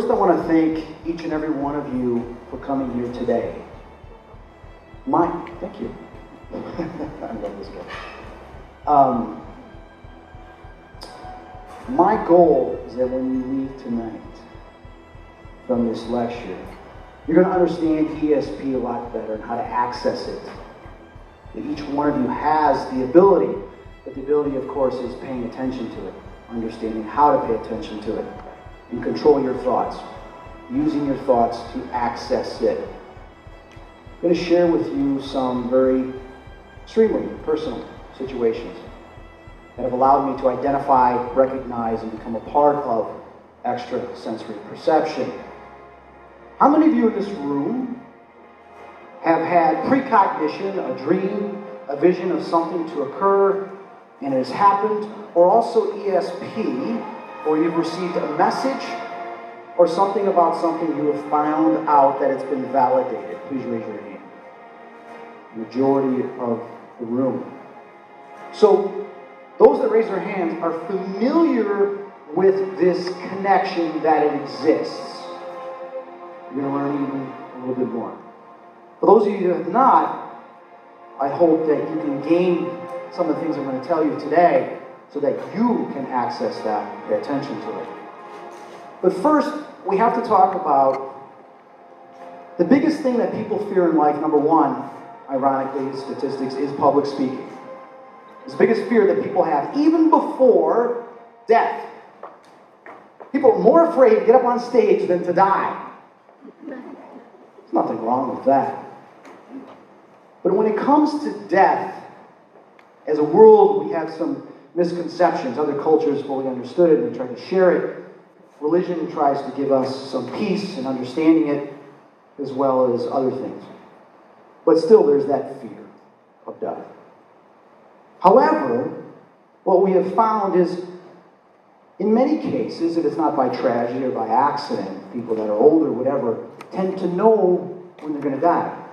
First, I want to thank each and every one of you for coming here today. Thank you. I love this guy. My goal is that when you leave tonight from this lecture, you're going to understand ESP a lot better and how to access it. That each one of you has the ability, but the ability, of course, is paying attention to it, understanding how to pay attention to it, and control your thoughts, using your thoughts to access it. I'm going to share with you some very extremely personal situations that have allowed me to identify, recognize, and become a part of extrasensory perception. How many of you in this room have had precognition, a dream, a vision of something to occur, and it has happened, or also ESP, or you've received a message or something about something you have found out that it's been validated? Please raise your hand. Majority of the room. So, those that raise their hands are familiar with this connection that it exists. You're going to learn even a little bit more. For those of you who have not, I hope that you can gain some of the things I'm going to tell you today so that you can access that and pay attention to it. But first, we have to talk about the biggest thing that people fear in life. Number one, ironically, statistics, is public speaking. It's the biggest fear that people have, even before death. People are more afraid to get up on stage than to die. There's nothing wrong with that. But when it comes to death, as a world, we have some misconceptions. Other cultures fully understood it and they try to share it. Religion tries to give us some peace in understanding it, as well as other things. But still, there's that fear of death. However, what we have found is, in many cases, if it's not by tragedy or by accident, people that are older, whatever, tend to know when they're going to die.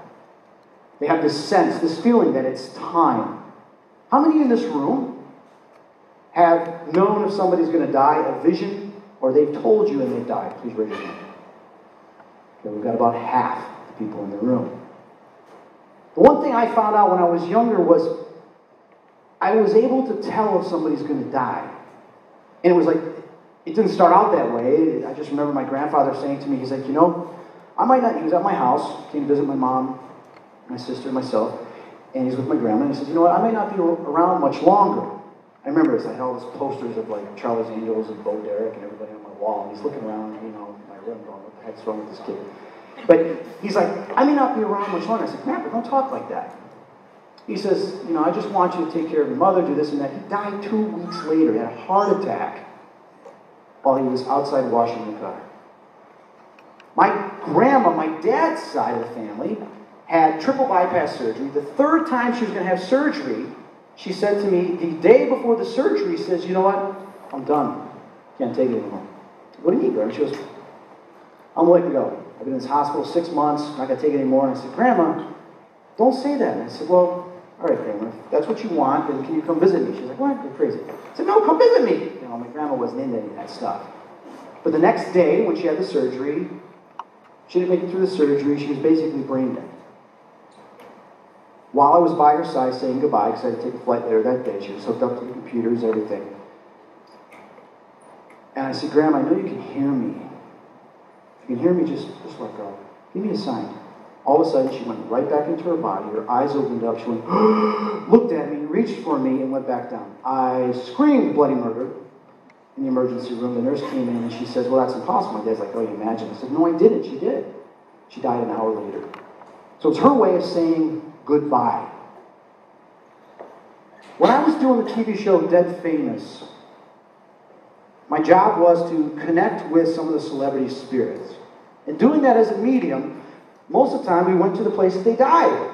They have this sense, this feeling that it's time. How many in this room have known if somebody's going to die, a vision, or they've told you and they've died? Please raise your hand. Okay, we've got about half the people in the room. The one thing I found out when I was younger was I was able to tell if somebody's going to die. And it was like, it didn't start out that way. I just remember my grandfather saying to me, he's like, you know, I might not, he was at my house, came to visit my mom, my sister, and myself, and he's with my grandma, and he says, you know what, I might not be around much longer. I remember this, I had all these posters of like Charlie's Angels and Bo Derek and everybody on my wall, and he's looking around, you know, my room going, what the heck's wrong with this kid? But he's like, I may not be around much longer. I said, Grandpa, don't talk like that. He says, you know, I just want you to take care of your mother, do this and that. He died 2 weeks later. He had a heart attack while he was outside washing the car. My grandma, my dad's side of the family, had triple bypass surgery. The third time she was going to have surgery, she said to me the day before the surgery, says, you know what? I'm done. Can't take it anymore. What do you mean, Grandma? She goes, I'm letting go. I've been in this hospital 6 months. I'm not going to take it anymore. And I said, Grandma, don't say that. And I said, well, all right, Grandma, if that's what you want, then can you come visit me? She's like, what? You're crazy. I said, no, come visit me. You know, my grandma wasn't into any of that stuff. But the next day, when she had the surgery, she didn't make it through the surgery. She was basically brain dead. While I was by her side saying goodbye, because I had to take a flight later that day, she was hooked up to the computers, everything. And I said, Grandma, I know you can hear me. If you can hear me, just let go. Give me a sign. All of a sudden, she went right back into her body. Her eyes opened up. She went, looked at me, reached for me, and went back down. I screamed bloody murder in the emergency room. The nurse came in, and she says, well, that's impossible. My dad's like, oh, you imagine. I said, no, I didn't. She did. She died an hour later. So it's her way of saying goodbye. When I was doing the TV show Dead Famous, my job was to connect with some of the celebrity spirits. And doing that as a medium, most of the time we went to the place that they died.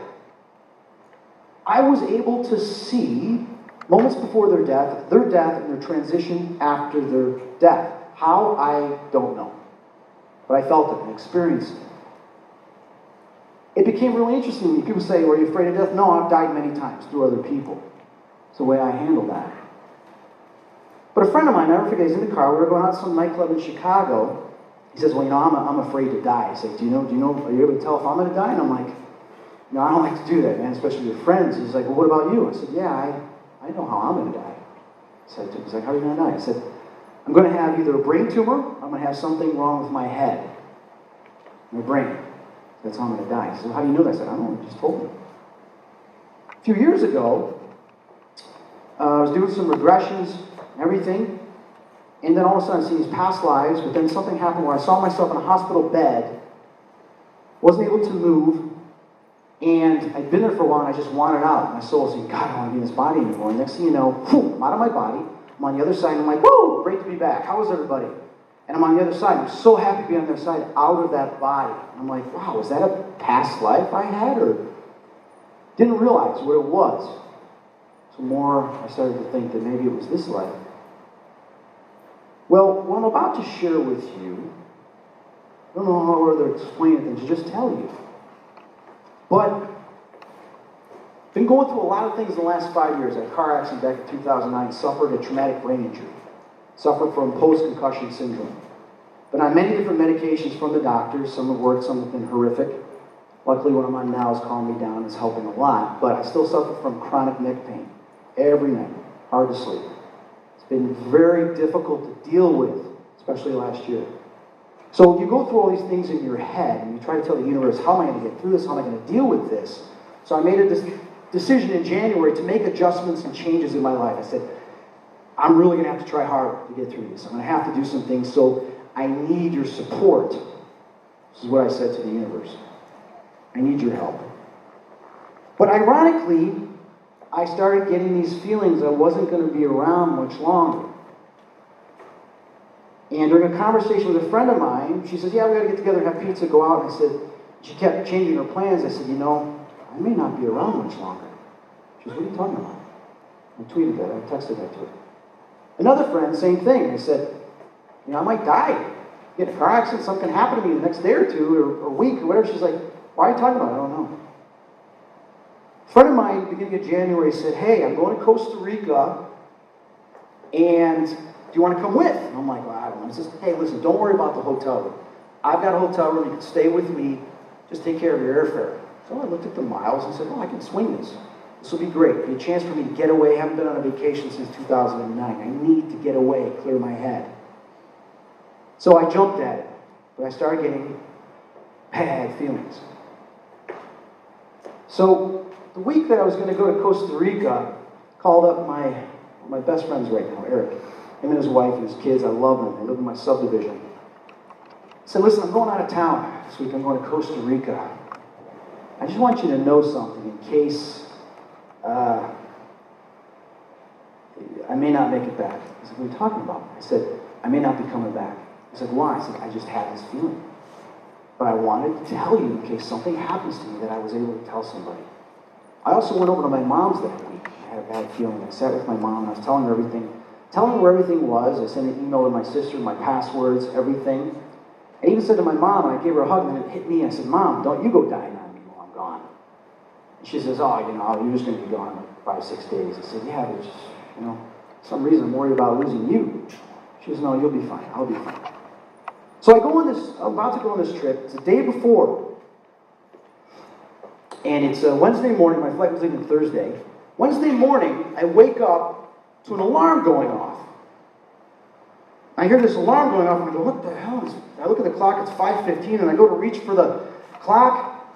I was able to see moments before their death, and their transition after their death. How, I don't know. But I felt it and experienced it. It became really interesting to me. People say, were you afraid of death? No, I've died many times through other people. It's the way I handle that. But a friend of mine, I never forget, he's in the car. We were going out to some nightclub in Chicago, He says, well, I'm afraid to die. I said, are you able to tell if I'm going to die? And I'm like, no, I don't like to do that, man, especially with friends. He's like, well, what about you? I said, yeah, I know how I'm going to die. He's like, how are you going to die? I said, I'm going to have either a brain tumor or I'm going to have something wrong with my head, my brain. That's how I'm going to die. He said, well, how do you know that? I said, I don't know, he just told me. A few years ago, I was doing some regressions and everything, and then all of a sudden I see these past lives, but then something happened where I saw myself in a hospital bed, wasn't able to move, and I'd been there for a while and I just wanted out. My soul was saying, God, I don't want to be in this body anymore. And next thing you know, I'm out of my body. I'm on the other side and I'm like, whoa, great to be back. How is everybody? And I'm on the other side. I'm so happy to be on the other side, out of that body. And I'm like, wow, was that a past life I had? Or didn't realize what it was. So more, I started to think that maybe it was this life. Well, what I'm about to share with you, I don't know how to explain it than to just tell you. But been going through a lot of things in the last 5 years. I had a car accident back in 2009, suffered a traumatic brain injury, suffered from post-concussion syndrome. Been on many different medications from the doctors. Some have worked, some have been horrific. Luckily, what I'm on now is calming me down, it's helping a lot. But I still suffer from chronic neck pain every night, hard to sleep. It's been very difficult to deal with, especially last year. So you go through all these things in your head, and you try to tell the universe, how am I going to get through this? How am I going to deal with this? So I made a decision in January to make adjustments and changes in my life. I said, I'm really going to have to try hard to get through this. I'm going to have to do some things, so I need your support. This is what I said to the universe. I need your help. But ironically, I started getting these feelings I wasn't going to be around much longer. And during a conversation with a friend of mine, she says, yeah, we got to get together and have pizza, go out. And I said, she kept changing her plans. I said, I may not be around much longer. She says, what are you talking about? I tweeted that. I texted that to her. Another friend, same thing. I said, I might die. Get in a car accident, something can happen to me the next day or two or week or whatever. She's like, why are you talking about it? I don't know. A friend of mine, beginning of January, said, hey, I'm going to Costa Rica, and do you want to come with? And I'm like, well, I don't know. He says, hey, listen, don't worry about the hotel room. I've got a hotel room. You can stay with me. Just take care of your airfare. So I looked at the miles and said, I can swing this. This will be great. It'll be a chance for me to get away. I haven't been on a vacation since 2009. I need to get away, clear my head. So I jumped at it, but I started getting bad feelings. So the week that I was going to go to Costa Rica, called up my best friends right now, Eric. Him and his wife and his kids, I love them. They live in my subdivision. I said, listen, I'm going out of town this week. I'm going to Costa Rica. I just want you to know something in case I may not make it back. He said, what are you talking about? I said, I may not be coming back. He said, why? I said, I just had this feeling. But I wanted to tell you in case something happens to me that I was able to tell somebody. I also went over to my mom's that week. I had a bad feeling. I sat with my mom and I was telling her everything, telling her where everything was. I sent an email to my sister, my passwords, everything. I even said to my mom, I gave her a hug, and then it hit me. I said, Mom, don't you go dying on me while I'm gone. And she says, you're just going to be gone like 5-6 days. I said, yeah, there's, some reason I'm worried about losing you. She says, no, you'll be fine. I'll be fine. So I'm about to go on this trip. It's the day before. And it's Wednesday morning. My flight was leaving Thursday. Wednesday morning, I wake up to an alarm going off. I hear this alarm going off, and I go, what the hell is it? I look at the clock, it's 5:15, and I go to reach for the clock.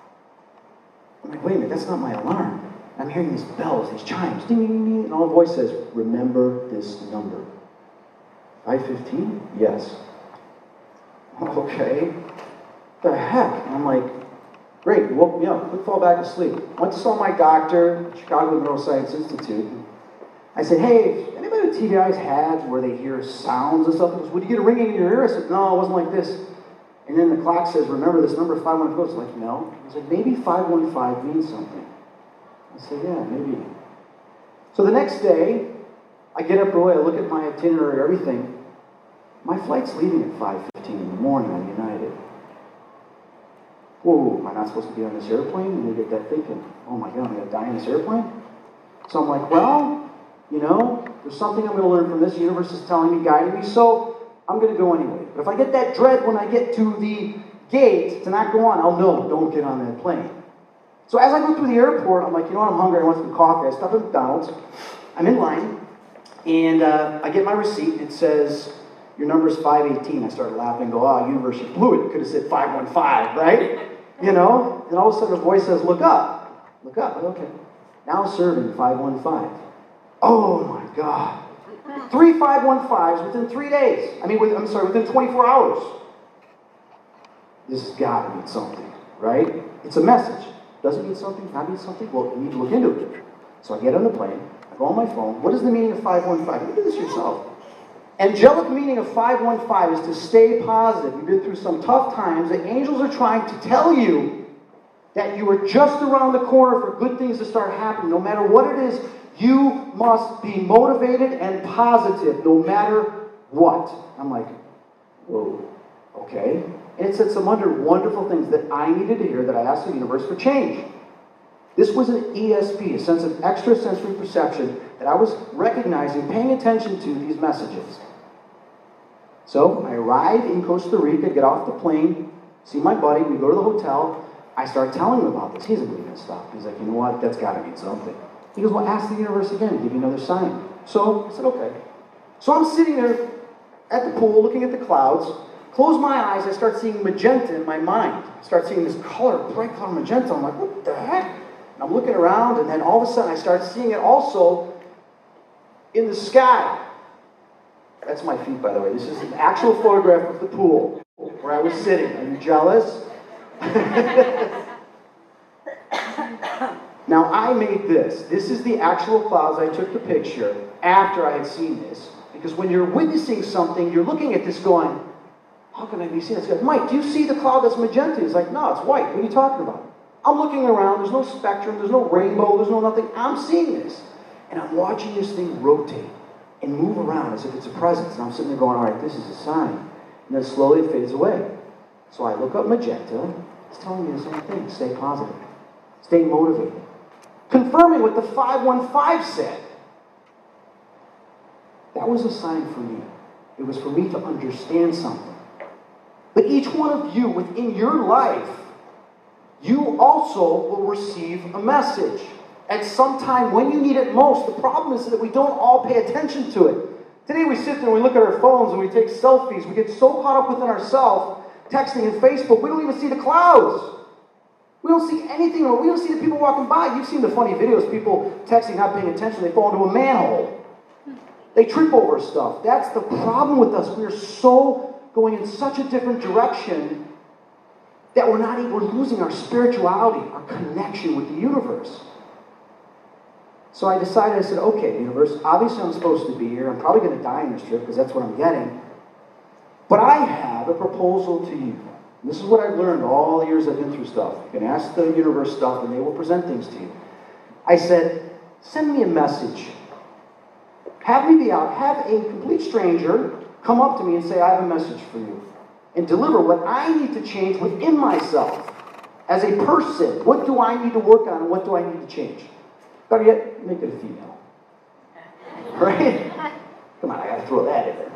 I'm like, wait a minute, that's not my alarm. I'm hearing these bells, these chimes, ding, ding, ding, and all the voice says, remember this number. 5:15? Yes. Okay. What the heck? And I'm like, great, woke me up, quick fall back asleep. Went to saw my doctor, Chicago Neuroscience Institute. I said, hey, anybody with TBI's had where they hear sounds and stuff? He goes, would you get a ringing in your ear? I said, no, it wasn't like this. And then the clock says, remember this number, 515. I was like, no. He was like, maybe 515 means something. I said, yeah, maybe. So the next day, I get up early, I look at my itinerary, everything. My flight's leaving at 5:15 in the morning on United. Whoa, am I not supposed to be on this airplane? And you get that thinking, oh my God, I'm going to die in this airplane? So I'm like, well, there's something I'm going to learn from this. The universe is telling me, guiding me, so I'm going to go anyway. But if I get that dread when I get to the gate to not go on, I'll know, don't get on that plane. So as I go through the airport, I'm like, you know what, I'm hungry, I want some coffee. I stop at McDonald's, I'm in line, and I get my receipt, and it says, your number's 518. I started laughing and go, University of Blue, it could have said 515, right? You know? And all of a sudden a voice says, look up. Look up, okay. Now serving 515. Oh my God. 3 515s within 3 days. Within 24 hours. This has got to mean something, right? It's a message. Does it mean something? Not mean something? Well, you need to look into it. So I get on the plane, I go on my phone. What is the meaning of 515? You can do this yourself. Angelic meaning of 515 is to stay positive. You've been through some tough times. The angels are trying to tell you that you are just around the corner for good things to start happening. No matter what it is, you must be motivated and positive, no matter what. I'm like, whoa, okay. And it said some other wonderful things that I needed to hear that I asked the universe for change. This was an ESP, a sense of extrasensory perception that I was recognizing, paying attention to these messages. So I arrive in Costa Rica, get off the plane, see my buddy, we go to the hotel, I start telling him about this. He doesn't believe in stuff. He's like, you know what, that's got to mean something. He goes, well, ask the universe again, give you another sign. So I said, okay. So I'm sitting there at the pool, looking at the clouds, close my eyes, I start seeing magenta in my mind. I start seeing this color, bright color magenta. I'm like, what the heck? And I'm looking around, and then all of a sudden I start seeing it also in the sky. That's my feet, by the way. This is an actual photograph of the pool where I was sitting. Are you jealous? Now, I made this. This is the actual clouds. I took the picture after I had seen this. Because when you're witnessing something, you're looking at this going, how can I be seeing this? Mike, do you see the cloud that's magenta? He's like, no, it's white. What are you talking about? I'm looking around. There's no spectrum. There's no rainbow. There's no nothing. I'm seeing this. And I'm watching this thing rotate and move around as if it's a presence. And I'm sitting there going, all right, this is a sign. And then slowly it fades away. So I look up magenta. It's telling me the same thing. Stay positive. Stay motivated. Confirming what the 515 said. That was a sign for me. It was for me to understand something. But each one of you within your life, you also will receive a message at some time when you need it most. The problem is that we don't all pay attention to it. Today we sit there and we look at our phones and we take selfies. We get so caught up within ourselves, texting and Facebook, we don't even see the clouds. We don't see anything. We don't see the people walking by. You've seen the funny videos, people texting, not paying attention. They fall into a manhole. They trip over stuff. That's the problem with us. We are so going in such a different direction that we're losing our spirituality, our connection with the universe. So I decided, I said, okay, universe, obviously I'm supposed to be here. I'm probably going to die in this trip because that's what I'm getting. But I have a proposal to you. And this is what I've learned all the years I've been through stuff. You can ask the universe stuff and they will present things to you. I said, send me a message. Have me be out. Have a complete stranger come up to me and say, I have a message for you. And deliver what I need to change within myself. As a person, what do I need to work on and what do I need to change? Better yet, make it a female. Right? Come on, I gotta throw that in there.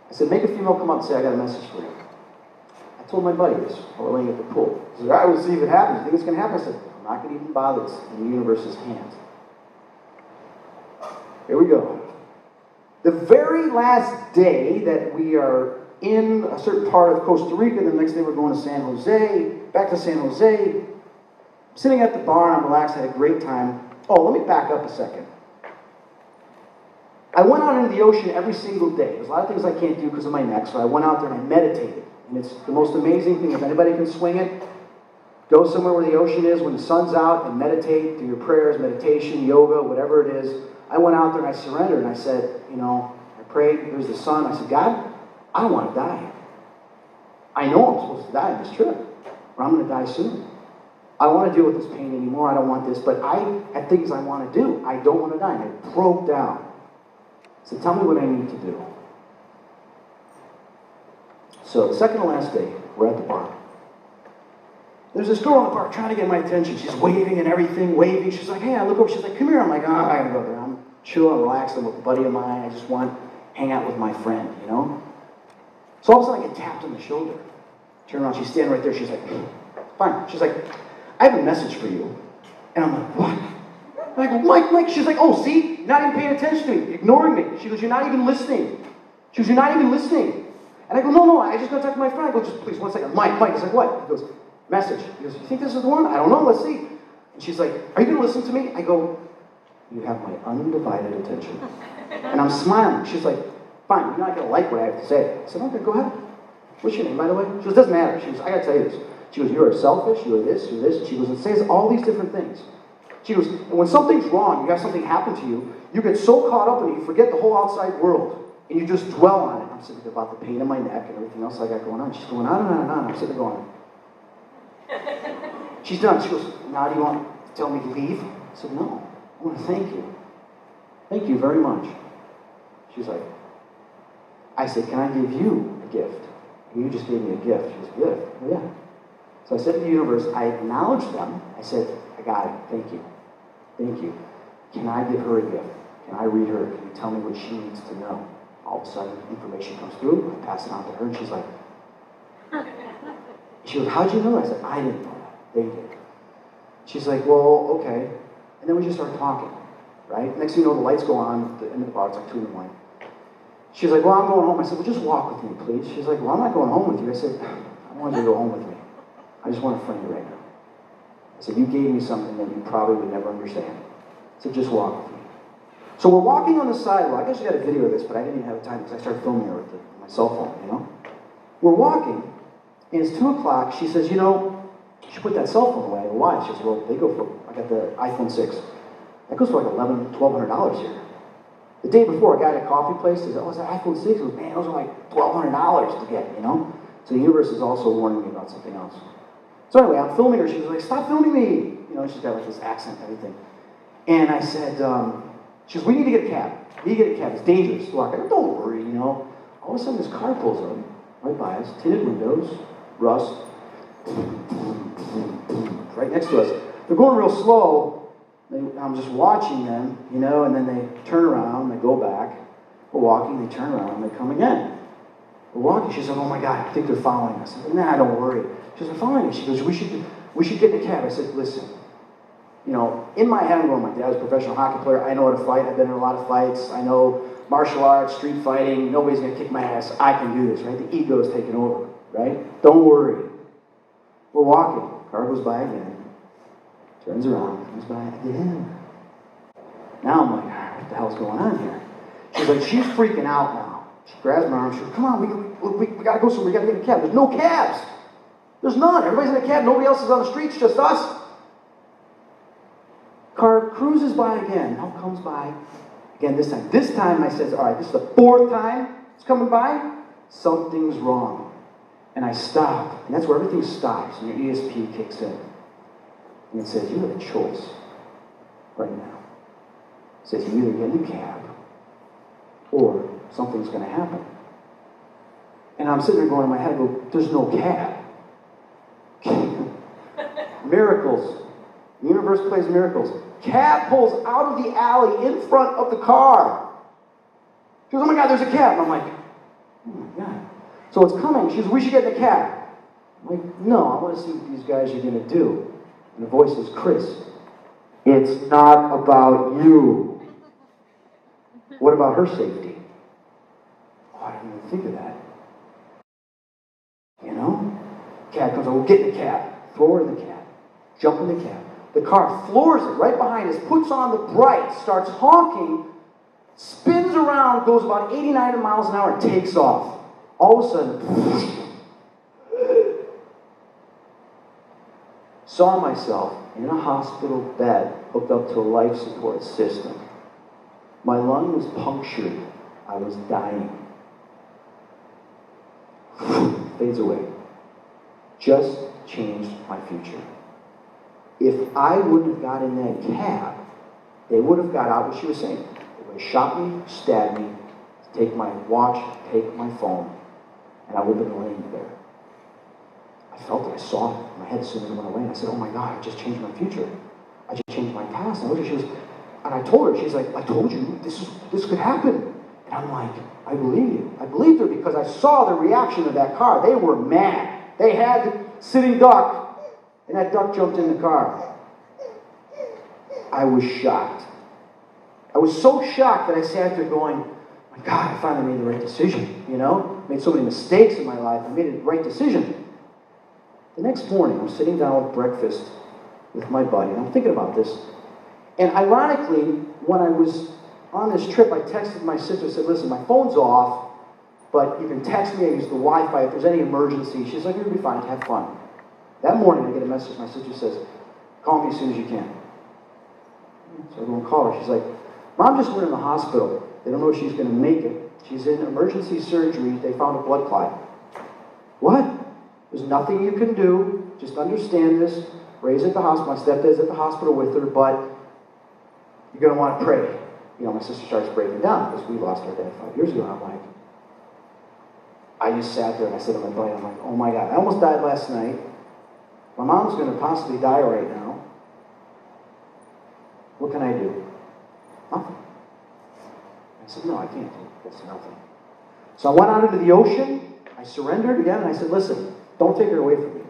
I said, make a female come up and say, I got a message for you. I told my buddy this while we're laying at the pool. He said, all right, we'll see if it happens. You think it's gonna happen? I said, I'm not gonna even bother. It's in the universe's hands. Here we go. The very last day that we are in a certain part of Costa Rica, the next day we're going to San Jose, back to San Jose. I'm sitting at the bar, I'm relaxed, had a great time. Oh, let me back up a second. I went out into the ocean every single day. There's a lot of things I can't do because of my neck, so I went out there and I meditated. And it's the most amazing thing. If anybody can swing it, go somewhere where the ocean is when the sun's out and meditate, do your prayers, meditation, yoga, whatever it is. I went out there and I surrendered and I said, I prayed, there's the sun. I said, God, I don't want to die. I know I'm supposed to die on this trip, or I'm going to die soon. I don't want to deal with this pain anymore. I don't want this, but I have things I want to do. I don't want to die. And I broke down. So tell me what I need to do. So the second to last day, we're at the bar. There's this girl in the bar trying to get my attention. She's waving and everything, waving. She's like, hey, I look over. She's like, come here. I'm like, I gotta go there. I'm chill, I'm relaxed. I'm with a buddy of mine. I just want to hang out with my friend, So all of a sudden I get tapped on the shoulder. Turn around, she's standing right there. She's like, fine. She's like, I have a message for you. And I'm like, what? And I go, Mike. She's like, oh, see? You're not even paying attention to me. Ignoring me. She goes, you're not even listening. She goes, you're not even listening. And I go, no, I just got to talk to my friend. I go, just please, 1 second. Mike. He's like, what? He goes, message. He goes, you think this is the one? I don't know. Let's see. And she's like, are you going to listen to me? I go, you have my undivided attention. And I'm smiling. She's like, fine, you're not going to like what I have to say. I said, okay, go ahead. What's your name, by the way? She goes, doesn't matter. She goes, I got to tell you this. She goes, you are selfish, you are this, you're this. She goes, it says all these different things. She goes, and when something's wrong, you have something happen to you, you get so caught up in it, you forget the whole outside world. And you just dwell on it. I'm sitting there about the pain in my neck and everything else I got going on. She's going on and on and on. I'm sitting there going. She's done. She goes, now do you want to tell me to leave? I said, no. I want to thank you. Thank you very much. She's like, I said, can I give you a gift? And you just gave me a gift. She goes, a gift? Oh, yeah. So I said to the universe, I acknowledged them. I said, I got it. Thank you. Thank you. Can I give her a gift? Can I read her? Can you tell me what she needs to know? All of a sudden, information comes through. I pass it on to her, and she's like, she goes, how'd you know that? I said, I didn't know that. They did. She's like, well, okay. And then we just started talking, right? Next thing you know, the lights go on at the end of the bar. It's like 2 in the morning. She's like, well, I'm going home. I said, well, just walk with me, please. She's like, well, I'm not going home with you. I said, I want you to go home with me. I just want to friend you right now. I said, you gave me something that you probably would never understand. I said, just walk with me. So we're walking on the sidewalk. I actually got a video of this, but I didn't even have time because I started filming her with my cell phone, you know? We're walking, and it's 2 o'clock. She says, you know, you should put that cell phone away. I go, why? She says, well, they go for, I got the iPhone 6. That goes for like $1,200 here. The day before, a guy at a coffee place says, oh, it's that iPhone 6. He goes, man, those are like $1,200 to get, you know? So the universe is also warning me about something else. So anyway, I'm filming her. She's like, stop filming me. You know, she's got like this accent and everything. And I said, she goes, we need to get a cab. We need to get a cab. It's dangerous to walk. I go, don't worry, you know. All of a sudden, this car pulls up right by us. Tinted windows, rust. Right next to us. They're going real slow. I'm just watching them, you know, and then they turn around, they go back. We're walking, they turn around, they come again. We're walking. She's like, oh my God, I think they're following us. I said, nah, don't worry. She says, they're following us. She goes, we should get in a cab. I said, listen. You know, in my head, I'm going, my dad's a professional hockey player. I know how to fight. I've been in a lot of fights. I know martial arts, street fighting. Nobody's going to kick my ass. I can do this, right? The ego is taking over, right? Don't worry. We're walking. Car goes by again. Turns around. Comes by again. Now I'm like, what the hell's going on here? She's like, she's freaking out now. She grabs my arm. She goes, come on, we got to go somewhere. We got to get a cab. There's no cabs. There's none. Everybody's in a cab. Nobody else is on the streets, just us. Car cruises by again. Now comes by again this time. This time I says, all right, this is the 4th time it's coming by. Something's wrong. And I stop. And that's where everything stops and your ESP kicks in. And it says, you have a choice right now. It says, you either get in the cab or something's going to happen. And I'm sitting there going in my head, I go, there's no cab. Miracles. The universe plays miracles. Cab pulls out of the alley in front of the car. She goes, oh my God, there's a cab. And I'm like, oh my God. So it's coming. She goes, we should get in the cab. I'm like, no, I want to see what these guys are going to do. And the voice says, Chris, it's not about you. What about her safety? Oh, I didn't even think of that. You know? Cab comes over, get in the cab. Throw her in the cab. Jump in the cab. The car floors it right behind us, puts on the brights, starts honking, spins around, goes about 89 miles an hour, and takes off. All of a sudden, saw myself in a hospital bed hooked up to a life support system. My lung was punctured. I was dying. Fades away. Just changed my future. If I wouldn't have got in that cab, they would have got out what she was saying. They would have shot me, stabbed me, take my watch, take my phone, and I would have been laying there. I felt it. I saw it in my head as soon as it went away. And I said, oh my God, I just changed my future. I just changed my past. And I told her, she's like, I told you, this could happen. And I'm like, I believe you. I believed her because I saw the reaction of that car. They were mad. They had sitting duck, and that duck jumped in the car. I was shocked. I was so shocked that I sat there going, my God, I finally made the right decision, you know? Made so many mistakes in my life. I made the right decision. The next morning, I'm sitting down with breakfast with my buddy, and I'm thinking about this. And ironically, when I was on this trip, I texted my sister, said, listen, my phone's off, but you can text me, I use the Wi-Fi if there's any emergency. She's like, you'll be fine, have fun. That morning, I get a message, my sister says, call me as soon as you can. So I go and call her. She's like, Mom just went in the hospital. They don't know if she's going to make it. She's in emergency surgery. They found a blood clot. What? There's nothing you can do. Just understand this. Ray's at the hospital. My stepdad's at the hospital with her, but you're going to want to pray. You know, my sister starts breaking down because we lost our dad 5 years ago. And I'm like, I just sat there and I said to my buddy, I'm like, oh my God, I almost died last night. My mom's going to possibly die right now. What can I do? Nothing. I said, no, I can't do it. That's nothing. So I went out into the ocean. I surrendered again, and I said, listen, don't take her away from me.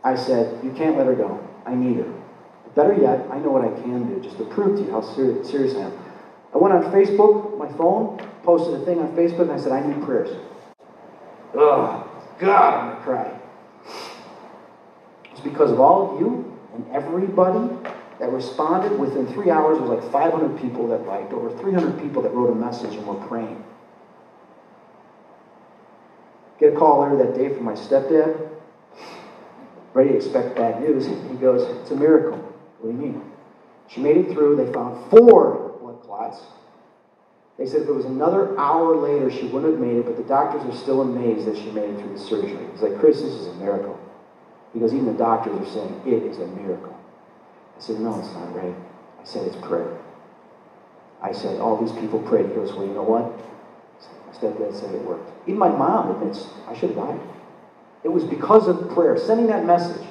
I said, you can't let her go. I need her. But better yet, I know what I can do, just to prove to you how serious I am. I went on Facebook, my phone, posted a thing on Facebook, and I said, I need prayers. Oh, God, I'm going to cry. It's because of all of you and everybody that responded. Within 3 hours, there was like 500 people that liked, over 300 people that wrote a message and were praying. Get a call later that day from my stepdad. Ready to expect bad news. He goes, it's a miracle. What do you mean? She made it through. They found 4 blood clots. They said if it was another hour later, she wouldn't have made it, but the doctors are still amazed that she made it through the surgery. He's like, Chris, this is a miracle. Because even the doctors are saying it is a miracle. I said, no, it's not, Ray. I said, it's prayer. I said, all these people prayed. He goes, well, you know what? My stepdad said it worked. Even my mom admits, I should have died. It was because of prayer, sending that message.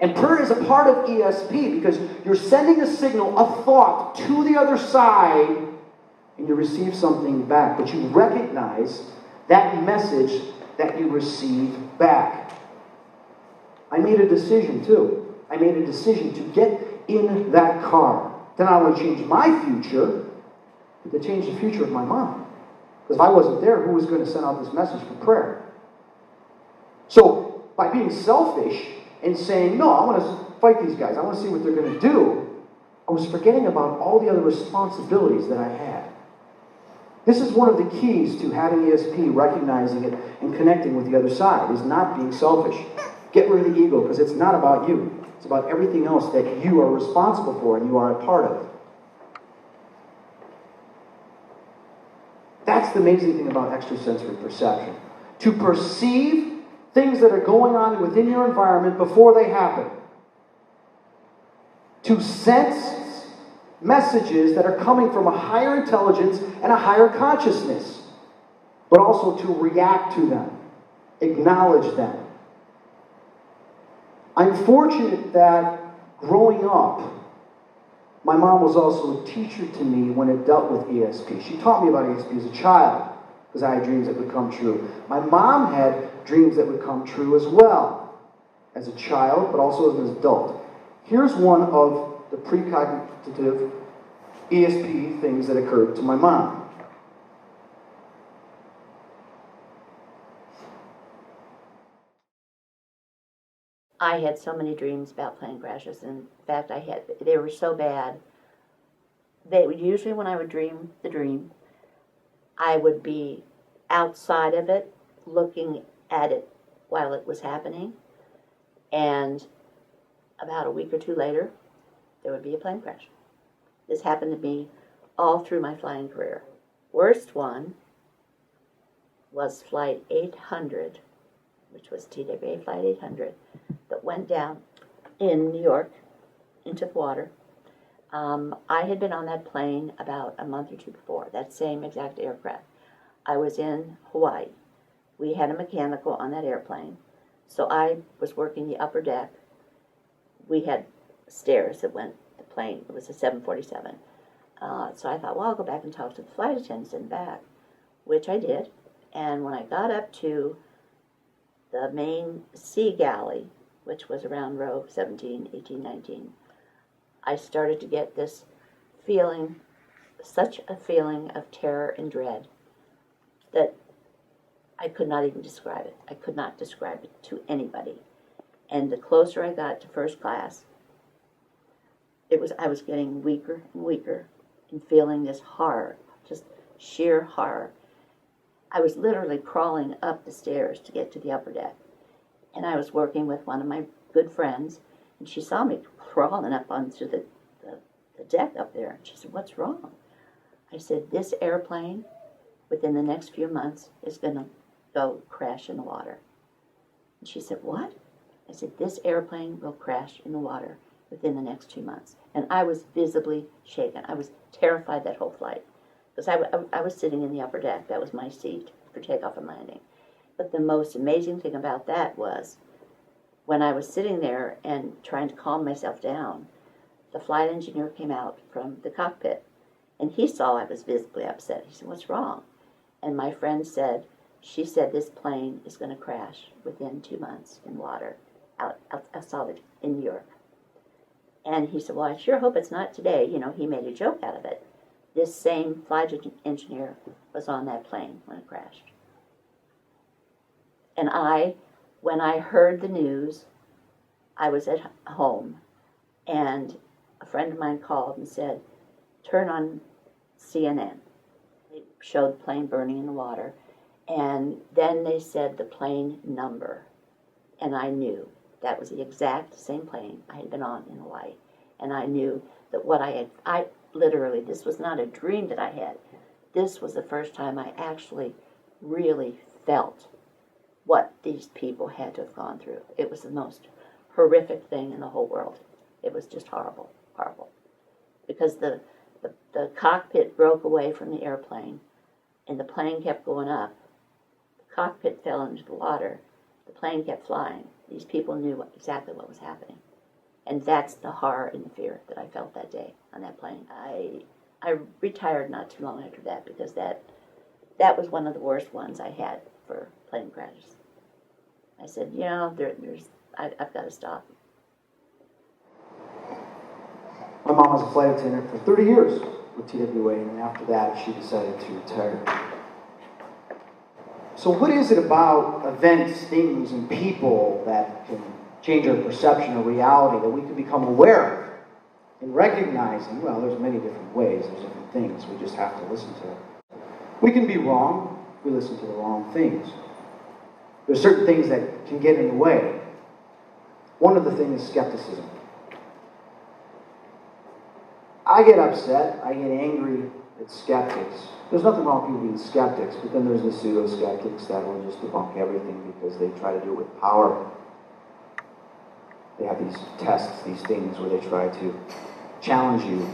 And prayer is a part of ESP because you're sending a signal, a thought to the other side, and you receive something back. But you recognize that message that you received back. I made a decision too. I made a decision to get in that car. To not only change my future, but to change the future of my mom. Because if I wasn't there, who was going to send out this message for prayer? So, by being selfish and saying, no, I want to fight these guys, I want to see what they're going to do, I was forgetting about all the other responsibilities that I had. This is one of the keys to having ESP, recognizing it and connecting with the other side, is not being selfish. Get rid of the ego, because it's not about you. It's about everything else that you are responsible for and you are a part of. That's the amazing thing about extrasensory perception. To perceive things that are going on within your environment before they happen. To sense messages that are coming from a higher intelligence and a higher consciousness. But also to react to them. Acknowledge them. I'm fortunate that growing up, my mom was also a teacher to me when it dealt with ESP. She taught me about ESP as a child, because I had dreams that would come true. My mom had dreams that would come true as well, as a child, but also as an adult. Here's one of the precognitive ESP things that occurred to my mom. I had so many dreams about plane crashes. In fact, they were so bad. They would usually, when I would dream the dream, I would be outside of it, looking at it while it was happening. And about a week or two later, there would be a plane crash. This happened to me all through my flying career. Worst one was Flight 800, which was TWA Flight 800, that went down in New York into the water. I had been on that plane about a month or two before, that same exact aircraft. I was in Hawaii. We had a mechanical on that airplane, so I was working the upper deck. We had stairs that went the plane. It was a 747. So I thought, well, I'll go back and talk to the flight attendants in the back, which I did. And when I got up to the main sea galley, which was around row 17, 18, 19, I started to get this feeling, such a feeling of terror and dread that I could not even describe it. I could not describe it to anybody. And the closer I got to first class, I was getting weaker and weaker and feeling this horror, just sheer horror. I was literally crawling up the stairs to get to the upper deck. And I was working with one of my good friends, and she saw me crawling up onto the deck up there. And she said, "What's wrong?" I said, "This airplane, within the next few months, is going to go crash in the water." And she said, "What?" I said, "This airplane will crash in the water within the next 2 months." And I was visibly shaken. I was terrified that whole flight. Because I was sitting in the upper deck. That was my seat for takeoff and landing. But the most amazing thing about that was when I was sitting there and trying to calm myself down, the flight engineer came out from the cockpit, and he saw I was visibly upset. He said, "What's wrong?" And my friend said, "She said this plane is going to crash within 2 months in water outside in New York." And he said, "Well, I sure hope it's not today." You know, he made a joke out of it. This same flight engineer was on that plane when it crashed. And when I heard the news, I was at home, and a friend of mine called and said, "Turn on CNN." They showed the plane burning in the water, and then they said the plane number, and I knew that was the exact same plane I had been on in Hawaii. And I knew that I literally, this was not a dream that I had. This was the first time I actually really felt what these people had to have gone through. It was the most horrific thing in the whole world. It was just horrible, horrible. Because the cockpit broke away from the airplane, and the plane kept going up. The cockpit fell into the water. The plane kept flying. These people knew exactly what was happening. And that's the horror and the fear that I felt that day on that plane. I retired not too long after that because that was one of the worst ones I had for plane crashes. I said, you know, I've got to stop. My mom was a flight attendant for 30 years with TWA, and after that, she decided to retire. So what is it about events, things, and people that can change our perception of reality that we can become aware of and recognizing? Well, there's many different ways, there's different things. We just have to listen to it. We can be wrong if we listen to the wrong things. There's certain things that can get in the way. One of the things is skepticism. I get upset, I get angry at skeptics. There's nothing wrong with people being skeptics, but then there's the pseudo-skeptics that will just debunk everything because they try to do it with power. They have these tests, these things where they try to challenge you.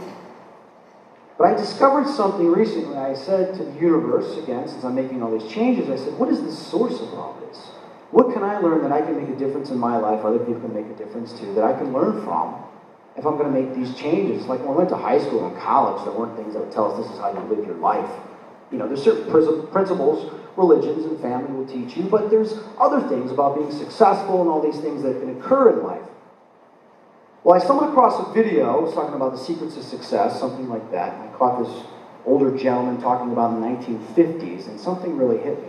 But I discovered something recently. I said to the universe, again, since I'm making all these changes, I said, what is the source of all this? What can I learn that I can make a difference in my life, other people can make a difference too, that I can learn from if I'm going to make these changes? Like when I went to high school and college, there weren't things that would tell us this is how you live your life. You know, there's certain principles, religions and family will teach you, but there's other things about being successful and all these things that can occur in life. Well, I stumbled across a video, it was talking about the secrets of success, something like that. I caught this older gentleman talking about the 1950s, and something really hit me.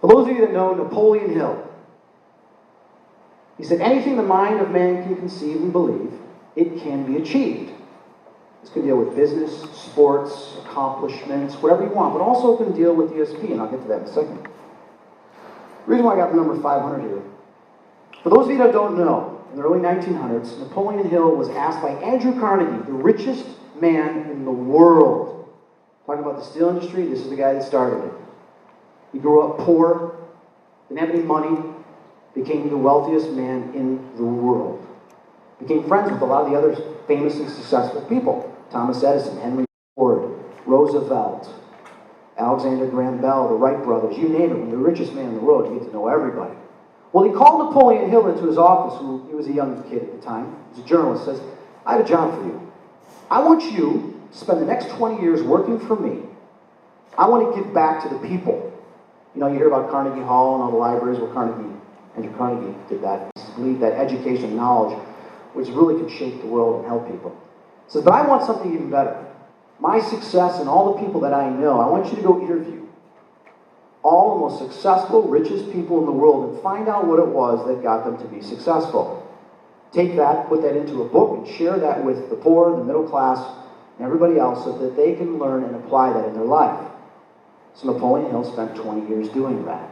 For those of you that know Napoleon Hill, he said, anything the mind of man can conceive and believe, it can be achieved. This can deal with business, sports, accomplishments, whatever you want, but also can deal with ESP, and I'll get to that in a second. The reason why I got the number 500 here, for those of you that don't know, in the early 1900s, Napoleon Hill was asked by Andrew Carnegie, the richest man in the world. Talking about the steel industry, this is the guy that started it. He grew up poor, didn't have any money, became the wealthiest man in the world. Became friends with a lot of the other famous and successful people. Thomas Edison, Henry Ford, Roosevelt, Alexander Graham Bell, the Wright brothers, you name it. When you're the richest man in the world, you get to know everybody. Well, he called Napoleon Hill into his office, he was a young kid at the time, he was a journalist, says, I have a job for you. I want you spend the next 20 years working for me. I want to give back to the people. You know, you hear about Carnegie Hall and all the libraries where Andrew Carnegie did that. He believed that education and knowledge, which really could shape the world and help people. He says, but I want something even better. My success and all the people that I know, I want you to go interview all the most successful, richest people in the world and find out what it was that got them to be successful. Take that, put that into a book, and share that with the poor, the middle class, and everybody else so that they can learn and apply that in their life. So Napoleon Hill spent 20 years doing that.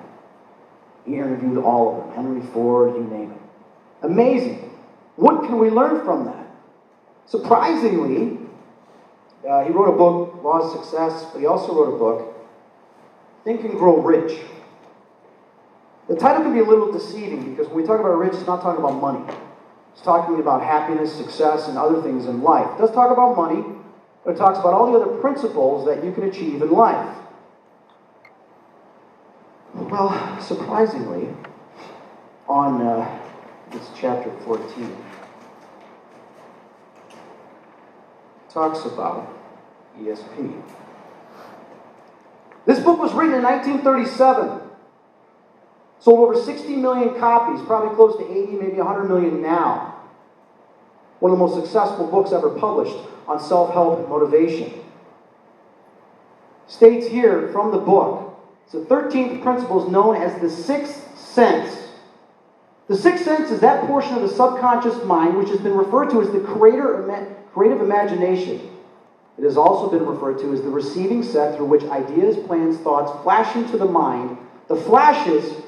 He interviewed all of them, Henry Ford, you name it. Amazing. What can we learn from that? Surprisingly, he wrote a book, Law of Success, but he also wrote a book, Think and Grow Rich. The title can be a little deceiving because when we talk about rich, it's not talking about money. It's talking about happiness, success, and other things in life. It does talk about money, but it talks about all the other principles that you can achieve in life. Well, surprisingly, on this chapter 14, it talks about ESP. This book was written in 1937. Sold over 60 million copies, probably close to 80, maybe 100 million now. One of the most successful books ever published on self-help and motivation. States here from the book, the 13th principle is known as the sixth sense. The sixth sense is that portion of the subconscious mind which has been referred to as the creative imagination. It has also been referred to as the receiving set through which ideas, plans, thoughts flash into the mind. The flashes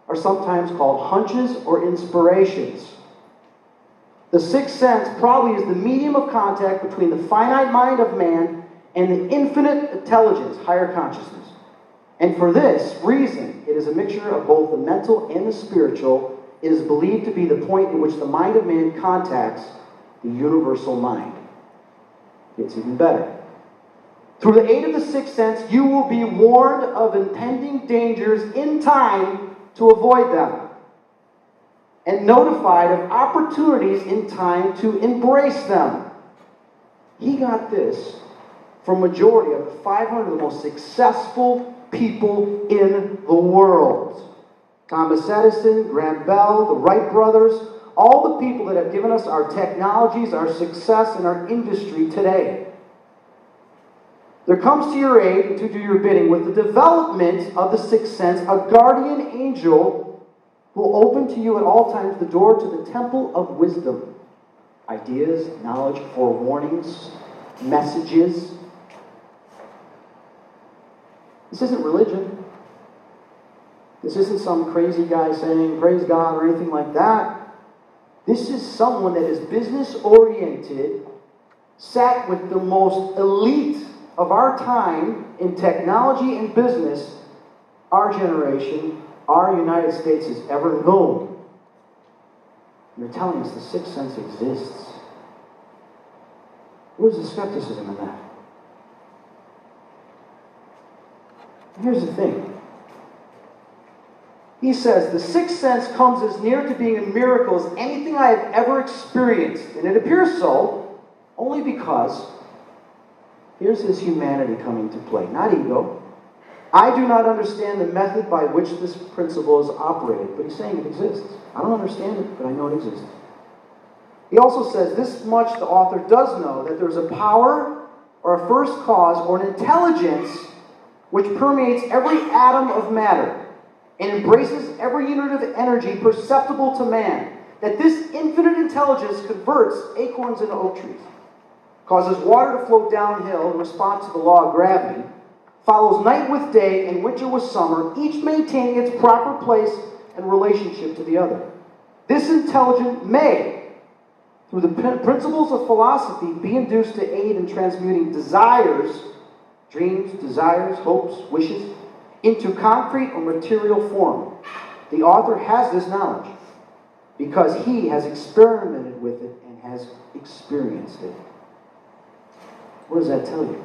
are sometimes called hunches or inspirations. The sixth sense probably is the medium of contact between the finite mind of man and the infinite intelligence, higher consciousness. And for this reason, it is a mixture of both the mental and the spiritual. It is believed to be the point in which the mind of man contacts the universal mind. It's even better. Through the aid of the sixth sense, you will be warned of impending dangers in time to avoid them, and notified of opportunities in time to embrace them. He got this from majority of the 500 of the most successful people in the world. Thomas Edison, Graham Bell, the Wright brothers, all the people that have given us our technologies, our success, and our industry today. There comes to your aid and to do your bidding with the development of the sixth sense, a guardian angel will open to you at all times the door to the temple of wisdom. Ideas, knowledge, forewarnings, messages. This isn't religion. This isn't some crazy guy saying, praise God, or anything like that. This is someone that is business-oriented, sat with the most elite of our time in technology and business, our generation, our United States has ever known. And they're telling us the sixth sense exists. Where's the skepticism in that? Here's the thing. He says, the sixth sense comes as near to being a miracle as anything I have ever experienced. And it appears so only because here's his humanity coming to play, not ego. I do not understand the method by which this principle is operated, but he's saying it exists. I don't understand it, but I know it exists. He also says this much the author does know, that there's a power or a first cause or an intelligence which permeates every atom of matter and embraces every unit of energy perceptible to man. That this infinite intelligence converts acorns into oak trees, causes water to flow downhill in response to the law of gravity, follows night with day and winter with summer, each maintaining its proper place and relationship to the other. This intelligence may, through the principles of philosophy, be induced to aid in transmuting desires, dreams, desires, hopes, wishes, into concrete or material form. The author has this knowledge because he has experimented with it and has experienced it. What does that tell you?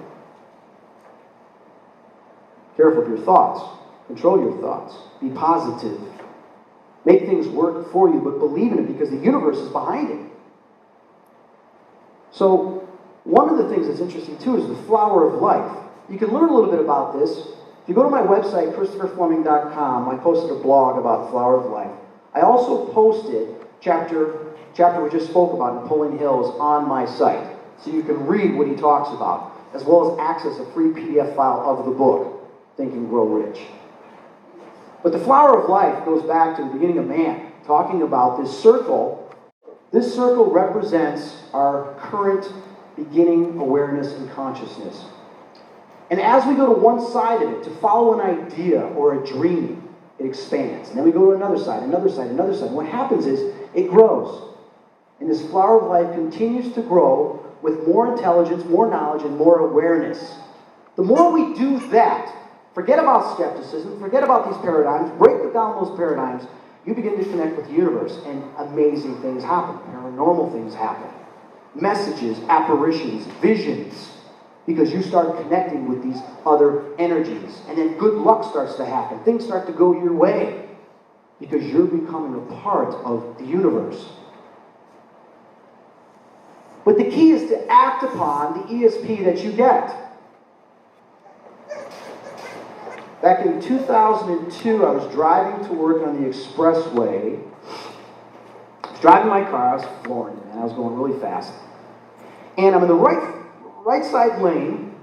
Careful of your thoughts. Control your thoughts. Be positive. Make things work for you, but believe in it because the universe is behind it. So, One of the things that's interesting too is the flower of life. You can learn a little bit about this. If you go to my website, ChristopherFleming.com, I posted a blog about flower of life. I also posted chapter we just spoke about, Napoleon Hill's, on my site. So you can read what he talks about, as well as access a free PDF file of the book, Think and Grow Rich. But the flower of life goes back to the beginning of man, talking about this circle. This circle represents our current beginning awareness and consciousness. And as we go to one side of it, to follow an idea or a dream, it expands. And then we go to another side, another side, another side. And what happens is, it grows. And this flower of life continues to grow with more intelligence, more knowledge, and more awareness. The more we do that, forget about skepticism, forget about these paradigms, break down those paradigms, you begin to connect with the universe, and amazing things happen. Paranormal things happen. Messages, apparitions, visions, because you start connecting with these other energies. And then good luck starts to happen. Things start to go your way because you're becoming a part of the universe. But the key is to act upon the ESP that you get. Back in 2002, I was driving to work on the expressway. I was driving my car. I was flooring, man. I was going really fast. And I'm in the right side lane.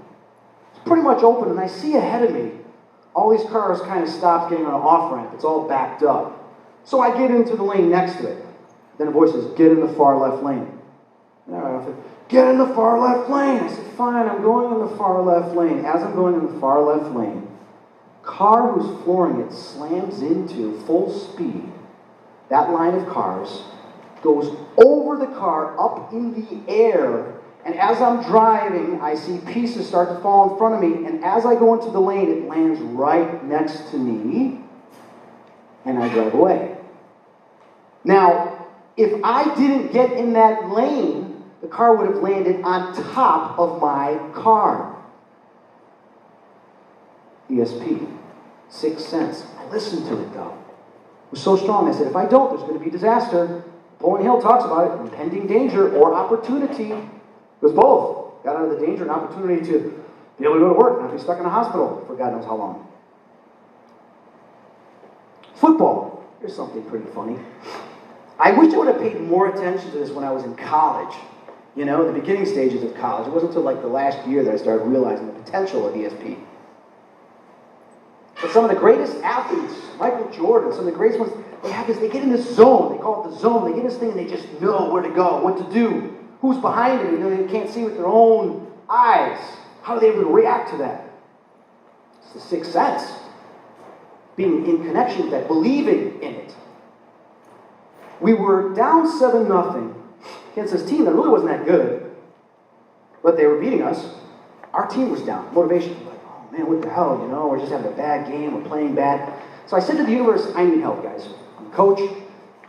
It's pretty much open, and I see ahead of me all these cars kind of stopped getting on an off-ramp. It's all backed up. So I get into the lane next to it. Then a voice says, "Get in the far left lane." I said, "Get in the far left lane." I said, "Fine, I'm going in the far left lane." As I'm going in the far left lane, car who's flooring it slams into full speed. That line of cars goes over the car up in the air, and as I'm driving, I see pieces start to fall in front of me, and as I go into the lane, it lands right next to me, and I drive away. Now, if I didn't get in that lane, the car would have landed on top of my car. ESP, sixth sense. I listened to it though. It was so strong. I said, if I don't, there's going to be disaster. Napoleon Hill talks about it, impending danger or opportunity. It was both. Got out of the danger and opportunity to be able to go to work, not be stuck in a hospital for God knows how long. Football. Here's something pretty funny. I wish I would have paid more attention to this when I was in college. You know, the beginning stages of college. It wasn't until like the last year that I started realizing the potential of ESP. But some of the greatest athletes, Michael Jordan, some of the greatest ones, they have this, they get in this zone. They call it the zone. They get in this thing and they just know where to go, what to do, who's behind them. You know, they can't see with their own eyes. How are they able to react to that? It's the sixth sense. Being in connection with that, believing in it. We were down 7-0 against this team that really wasn't that good, but they were beating us. Our team was down. Motivation. Like, oh man, what the hell? You know, we're just having a bad game. We're playing bad. So I said to the universe, I need help, guys. I'm a coach.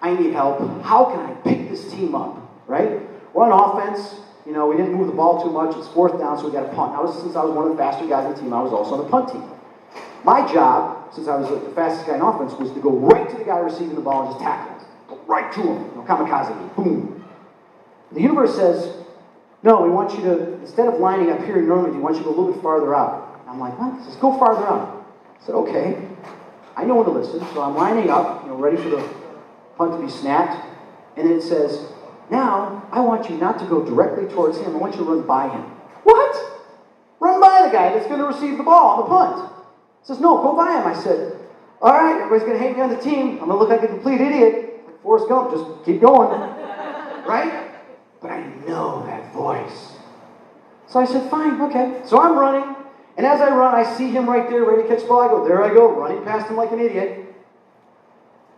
I need help. How can I pick this team up? Right? We're on offense. You know, we didn't move the ball too much. It's 4th down, so we got to punt. Since I was one of the faster guys on the team, I was also on the punt team. My job, since I was the fastest guy in offense, was to go right to the guy receiving the ball and just tackle him. Go right to him. You know, kamikaze. Boom. The universe says, no, we want you to, instead of lining up here normally, we want you to go a little bit farther out. And I'm like, what? It says, go farther out. I said, okay. I know when to listen, so I'm lining up, you know, ready for the punt to be snapped. And then it says, now, I want you not to go directly towards him. I want you to run by him. What? Run by the guy that's going to receive the ball on the punt. It says, no, go by him. I said, all right, everybody's going to hate me on the team. I'm going to look like a complete idiot. Like Forrest Gump, just keep going. Right? But I know that voice. So I said, fine, okay. So I'm running, and as I run, I see him right there, ready to catch the ball. I go, there I go, running past him like an idiot.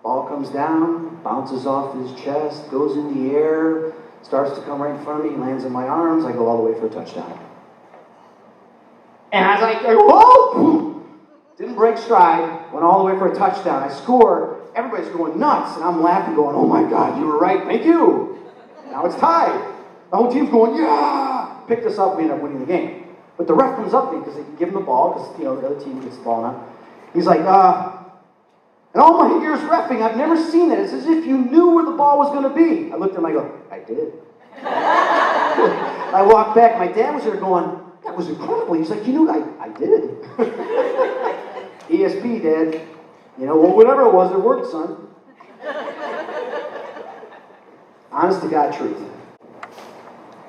Ball comes down, bounces off his chest, goes in the air, starts to come right in front of me, lands in my arms. I go all the way for a touchdown. And as I go, whoa! Boom, didn't break stride, went all the way for a touchdown. I score. Everybody's going nuts, and I'm laughing, going, oh my God, you were right, thank you. Now it's tied. The whole team's going, yeah! Picked us up, we end up winning the game. But the ref comes up to me because they can give him the ball, because, you know, the other team gets the ball now. He's like, in all my years reffing, I've never seen that. It's as if you knew where the ball was going to be. I looked at him, I go, I did. I walked back, my dad was there going, that was incredible. He's like, you know, I did. ESP, Dad. You know, well, whatever it was, it worked, son. Honest to God truth.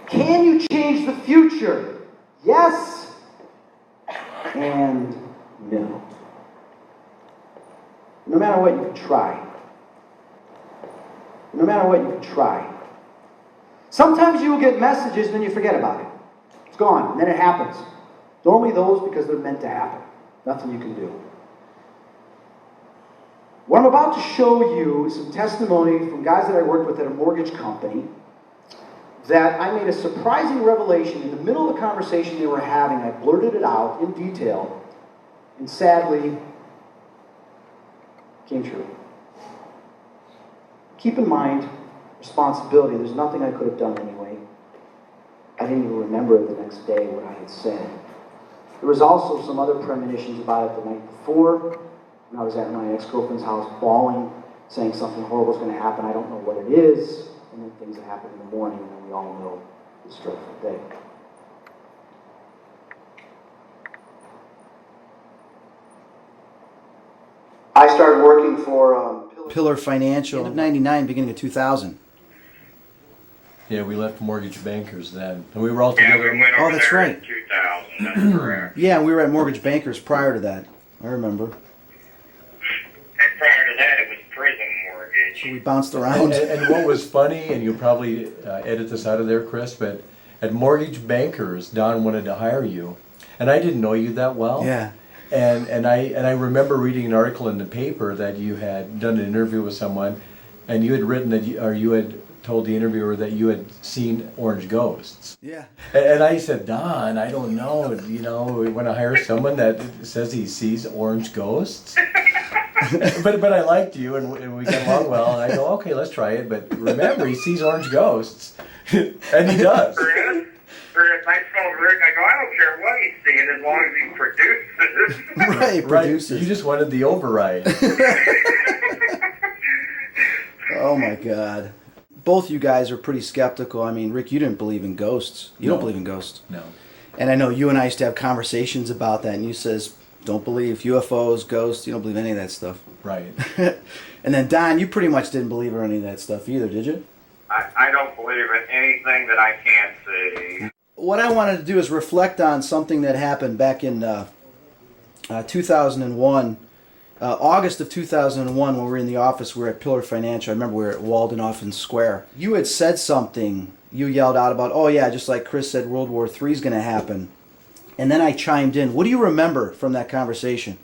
Can you change the future? Yes and no. No matter what, you can try. No matter what, you can try. Sometimes you will get messages and then you forget about it. It's gone, and then it happens. Normally those because they're meant to happen. Nothing you can do. What I'm about to show you is some testimony from guys that I worked with at a mortgage company that I made a surprising revelation in the middle of the conversation they were having. I blurted it out in detail, and sadly, came true. Keep in mind, responsibility. There's nothing I could have done anyway. I didn't even remember the next day what I had said. There was also some other premonitions about it the night before, when I was at my ex-girlfriend's house bawling, saying something horrible is going to happen. I don't know what it is. And then things that happen in the morning, and then we all know this dreadful day. I started working for Pillar Financial end of '99, beginning of 2000. Yeah, we left Mortgage Bankers then, and we were all together. Yeah, we went over Oh, that's there right. in 2000, that's correct. Yeah, we were at Mortgage Bankers prior to that. I remember. And prior to that, it was prison mortgage. We bounced around. And what was funny, and you'll probably edit this out of there, Chris, but at Mortgage Bankers, Don wanted to hire you, and I didn't know you that well. Yeah. And I remember reading an article in the paper that you had done an interview with someone, and you had written that you had told the interviewer that you had seen orange ghosts. Yeah. And I said, Don, I don't know, we want to hire someone that says he sees orange ghosts. but I liked you, and we got along well, and I go, okay, let's try it, but remember, he sees orange ghosts. And he does. Chris, I told Rick, I go, I don't care what he's seeing as long as he produces. Right, produces. You just wanted the override. Oh my God. Both you guys are pretty skeptical. I mean, Rick, you didn't believe in ghosts. You don't No. believe in ghosts. No. And I know you and I used to have conversations about that, and you says, don't believe UFOs, ghosts, you don't believe any of that stuff. Right. And then Don, you pretty much didn't believe in any of that stuff either, did you? I don't believe in anything that I can't see. What I wanted to do is reflect on something that happened back in 2001. August of 2001, when we were in the office, we were at Pillar Financial. I remember we were at Walden Offens Square. You had said something. You yelled out about, oh yeah, just like Chris said, World War III is going to happen. And then I chimed in. What do you remember from that conversation?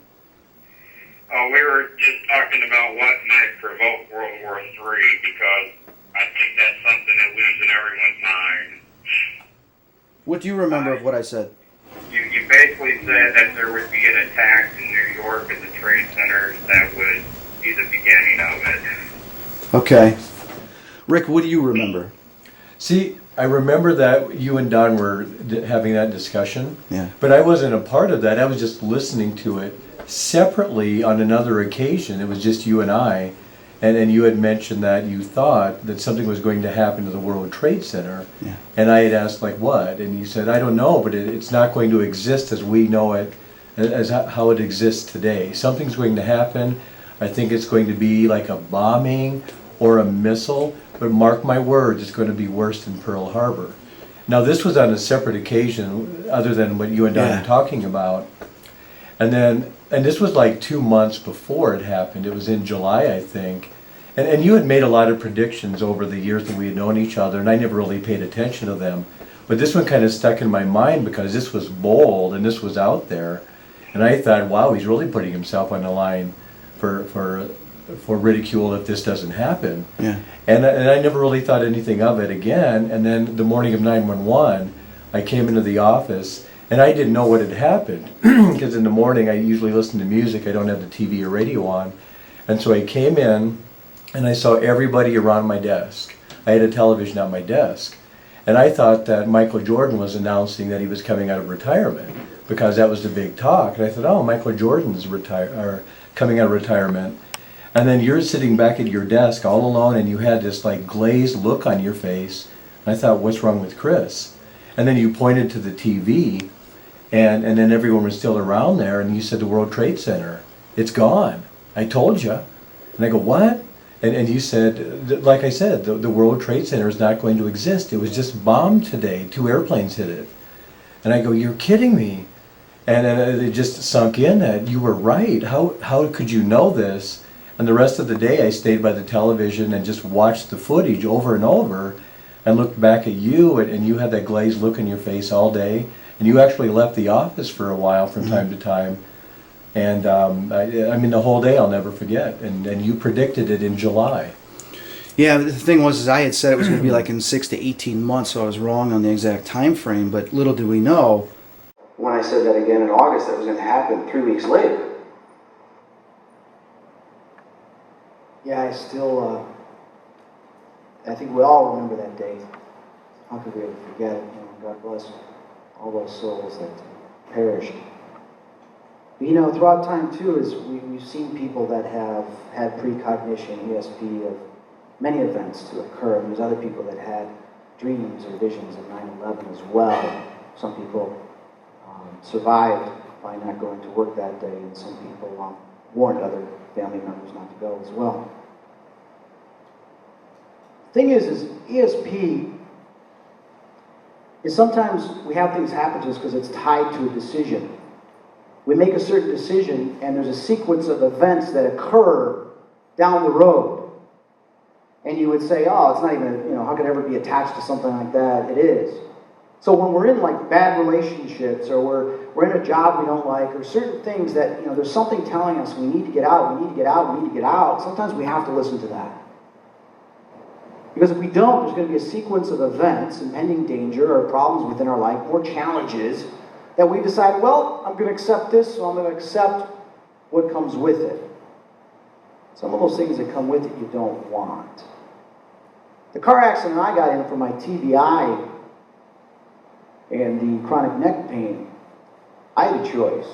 Oh, we were just talking about what might provoke World War III, because I think that's something that lives in everyone's mind. What do you remember of what I said? You basically said that there would be an attack in New York at the trade centers that would be the beginning of it. Okay. Rick, what do you remember? See, I remember that you and Don were having that discussion. Yeah. But I wasn't a part of that. I was just listening to it separately on another occasion. It was just you and I. And you had mentioned that you thought that something was going to happen to the World Trade Center. Yeah. And I had asked, like, what? And you said, I don't know, but it's not going to exist as we know it, as how it exists today. Something's going to happen. I think it's going to be like a bombing or a missile, but mark my words, it's going to be worse than Pearl Harbor. Now, this was on a separate occasion, other than what you and Don Yeah. were talking about. And this was like 2 months before it happened. It was in July, I think. And you had made a lot of predictions over the years that we had known each other, and I never really paid attention to them. But this one kind of stuck in my mind because this was bold and this was out there. And I thought, wow, he's really putting himself on the line for ridicule if this doesn't happen. Yeah. And I never really thought anything of it again. And then the morning of 9/11, I came into the office, and I didn't know what had happened. Because in the morning, I usually listen to music. I don't have the TV or radio on. And so I came in, and I saw everybody around my desk. I had a television at my desk. And I thought that Michael Jordan was announcing that he was coming out of retirement, because that was the big talk. And I thought, oh, Michael Jordan's coming out of retirement. And then you're sitting back at your desk all alone, and you had this like glazed look on your face. And I thought, what's wrong with Chris? And then you pointed to the TV, and then everyone was still around there, and you said the World Trade Center, it's gone. I told you. And I go, what? And you said, like I said, the World Trade Center is not going to exist. It was just bombed today. 2 airplanes hit it. And I go, you're kidding me. And then it just sunk in that you were right. How could you know this? And the rest of the day I stayed by the television and just watched the footage over and over and looked back at you, and you had that glazed look in your face all day. And you actually left the office for a while from time to time. And I mean, the whole day I'll never forget. And you predicted it in July. Yeah, the thing was, is I had said it was going to be like in 6 to 18 months, so I was wrong on the exact time frame. But little did we know, When I said that again in August, that was going to happen 3 weeks later. Yeah, I think we all remember that day. How could we ever forget it? God bless all those souls that perished. But, throughout time, too, is we've seen people that have had precognition, ESP, of many events to occur. And there's other people that had dreams or visions of 9/11 as well. Some people survived by not going to work that day, and some people warned other family members not to go as well. The thing is ESP is sometimes we have things happen to us because it's tied to a decision. We make a certain decision, and there's a sequence of events that occur down the road. And you would say, oh, it's not even, how could it ever be attached to something like that? It is. So when we're in like bad relationships, or we're in a job we don't like, or certain things that, there's something telling us we need to get out, we need to get out, we need to get out, sometimes we have to listen to that. Because if we don't, there's going to be a sequence of events, impending danger, or problems within our life, more challenges, that we decide, well, I'm going to accept this, so I'm going to accept what comes with it. Some of those things that come with it you don't want. The car accident I got in for my TBI and the chronic neck pain, I had a choice.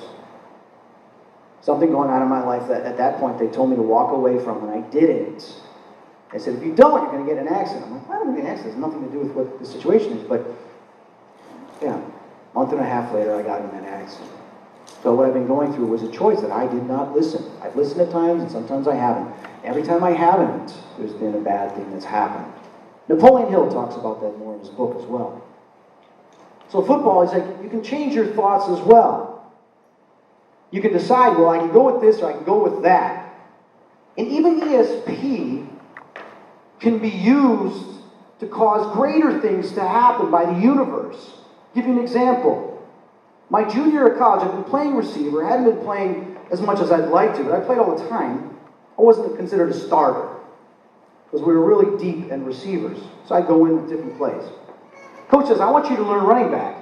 Something going on in my life that at that point they told me to walk away from, and I didn't. They said, if you don't, you're going to get an accident. I'm like, I don't get an accident. It has nothing to do with what the situation is. But, yeah, a month and a half later, I got in that accident. So what I've been going through was a choice that I did not listen. I've listened at times, and sometimes I haven't. Every time I haven't, there's been a bad thing that's happened. Napoleon Hill talks about that more in his book as well. So football is like, you can change your thoughts as well. You can decide, well, I can go with this or I can go with that. And even ESP can be used to cause greater things to happen by the universe. I'll give you an example. My junior year of college, I've been playing receiver. I hadn't been playing as much as I'd like to, but I played all the time. I wasn't considered a starter because we were really deep in receivers. So I'd go in with different plays. Coach says, I want you to learn running back.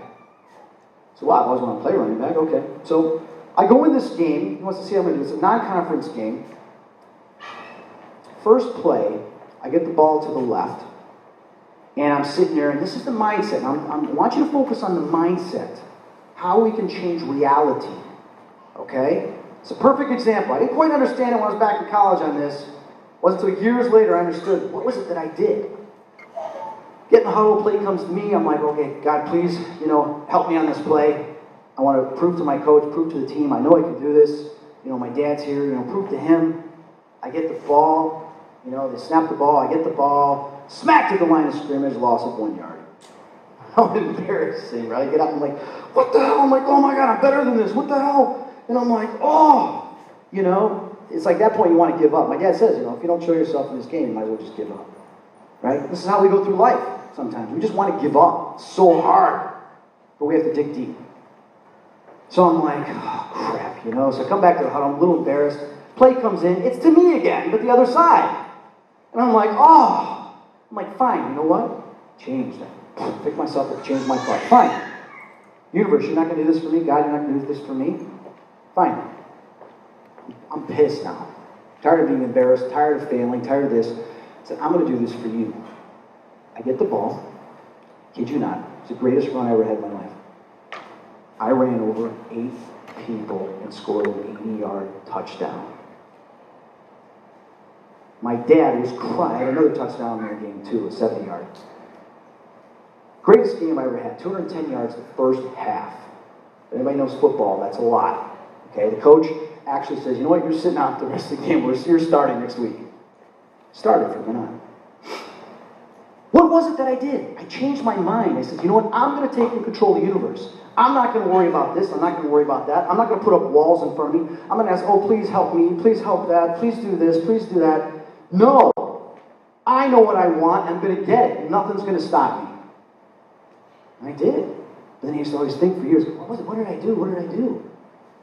So wow, I always want to play running back. Okay. So I go in this game. He wants to see how I'm going to do. It's a non-conference game. First play, I get the ball to the left. And I'm sitting there, and this is the mindset. I want you to focus on the mindset. How we can change reality. Okay? It's a perfect example. I didn't quite understand it when I was back in college on this. It wasn't until years later I understood, what was it that I did? Get in the huddle, play comes to me. I'm like, okay, God, please, help me on this play. I want to prove to my coach, prove to the team, I know I can do this. My dad's here, prove to him. I get the ball. They snap the ball. I get the ball. Smacked at the line of scrimmage, loss of 1 yard. How embarrassing, right? I get up, I'm like, what the hell? I'm like, oh my God, I'm better than this. What the hell? And I'm like, oh, it's like that point you want to give up. My dad says, if you don't show yourself in this game, you might as well just give up. Right? This is how we go through life sometimes. We just want to give up. It's so hard. But we have to dig deep. So I'm like, oh, crap, So I come back to the huddle. I'm a little embarrassed. Play comes in. It's to me again, but the other side. And I'm like, oh. I'm like, fine, you know what? Change that. Pick myself up, change my thought. Fine. Universe, you're not going to do this for me. God, you're not going to do this for me. Fine. I'm pissed now. Tired of being embarrassed, tired of failing, tired of this. I said, I'm going to do this for you. I get the ball. Kid you not. It's the greatest run I ever had in my life. I ran over 8 people and scored an 80-yard touchdown. My dad was crying. I had another touchdown in the game, too, a 70-yard. Greatest game I ever had, 210 yards the first half. If anybody knows football, that's a lot. Okay, the coach actually says, you know what, you're sitting out the rest of the game. You're starting next week. Started from then on. What was it that I did? I changed my mind. I said, you know what, I'm going to take and control the universe. I'm not going to worry about this. I'm not going to worry about that. I'm not going to put up walls in front of me. I'm going to ask, oh, please help me. Please help that. Please do this. Please do that. No. I know what I want. I'm going to get it. Nothing's going to stop me. And I did. But then I used to always think for years, what did I do? What did I do?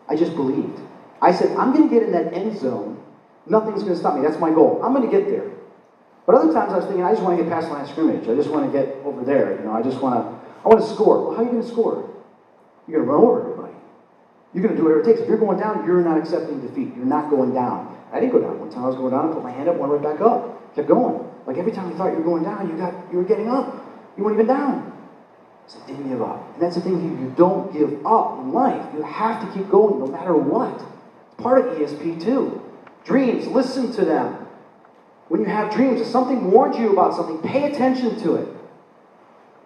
I just believed. I said, I'm going to get in that end zone. Nothing's going to stop me. That's my goal. I'm going to get there. But other times I was thinking, I just want to get past the line of scrimmage. I just want to get over there. I want to score. Well, how are you going to score? You're going to run over everybody. You're going to do whatever it takes. If you're going down, you're not accepting defeat. You're not going down. I didn't go down. One time I was going down, I put my hand up, went right back up. Kept going. Like every time you thought you were going down, you were getting up. You weren't even down. So I didn't give up. And that's the thing, you don't give up in life. You have to keep going no matter what. It's part of ESP too. Dreams, listen to them. When you have dreams, if something warns you about something, pay attention to it.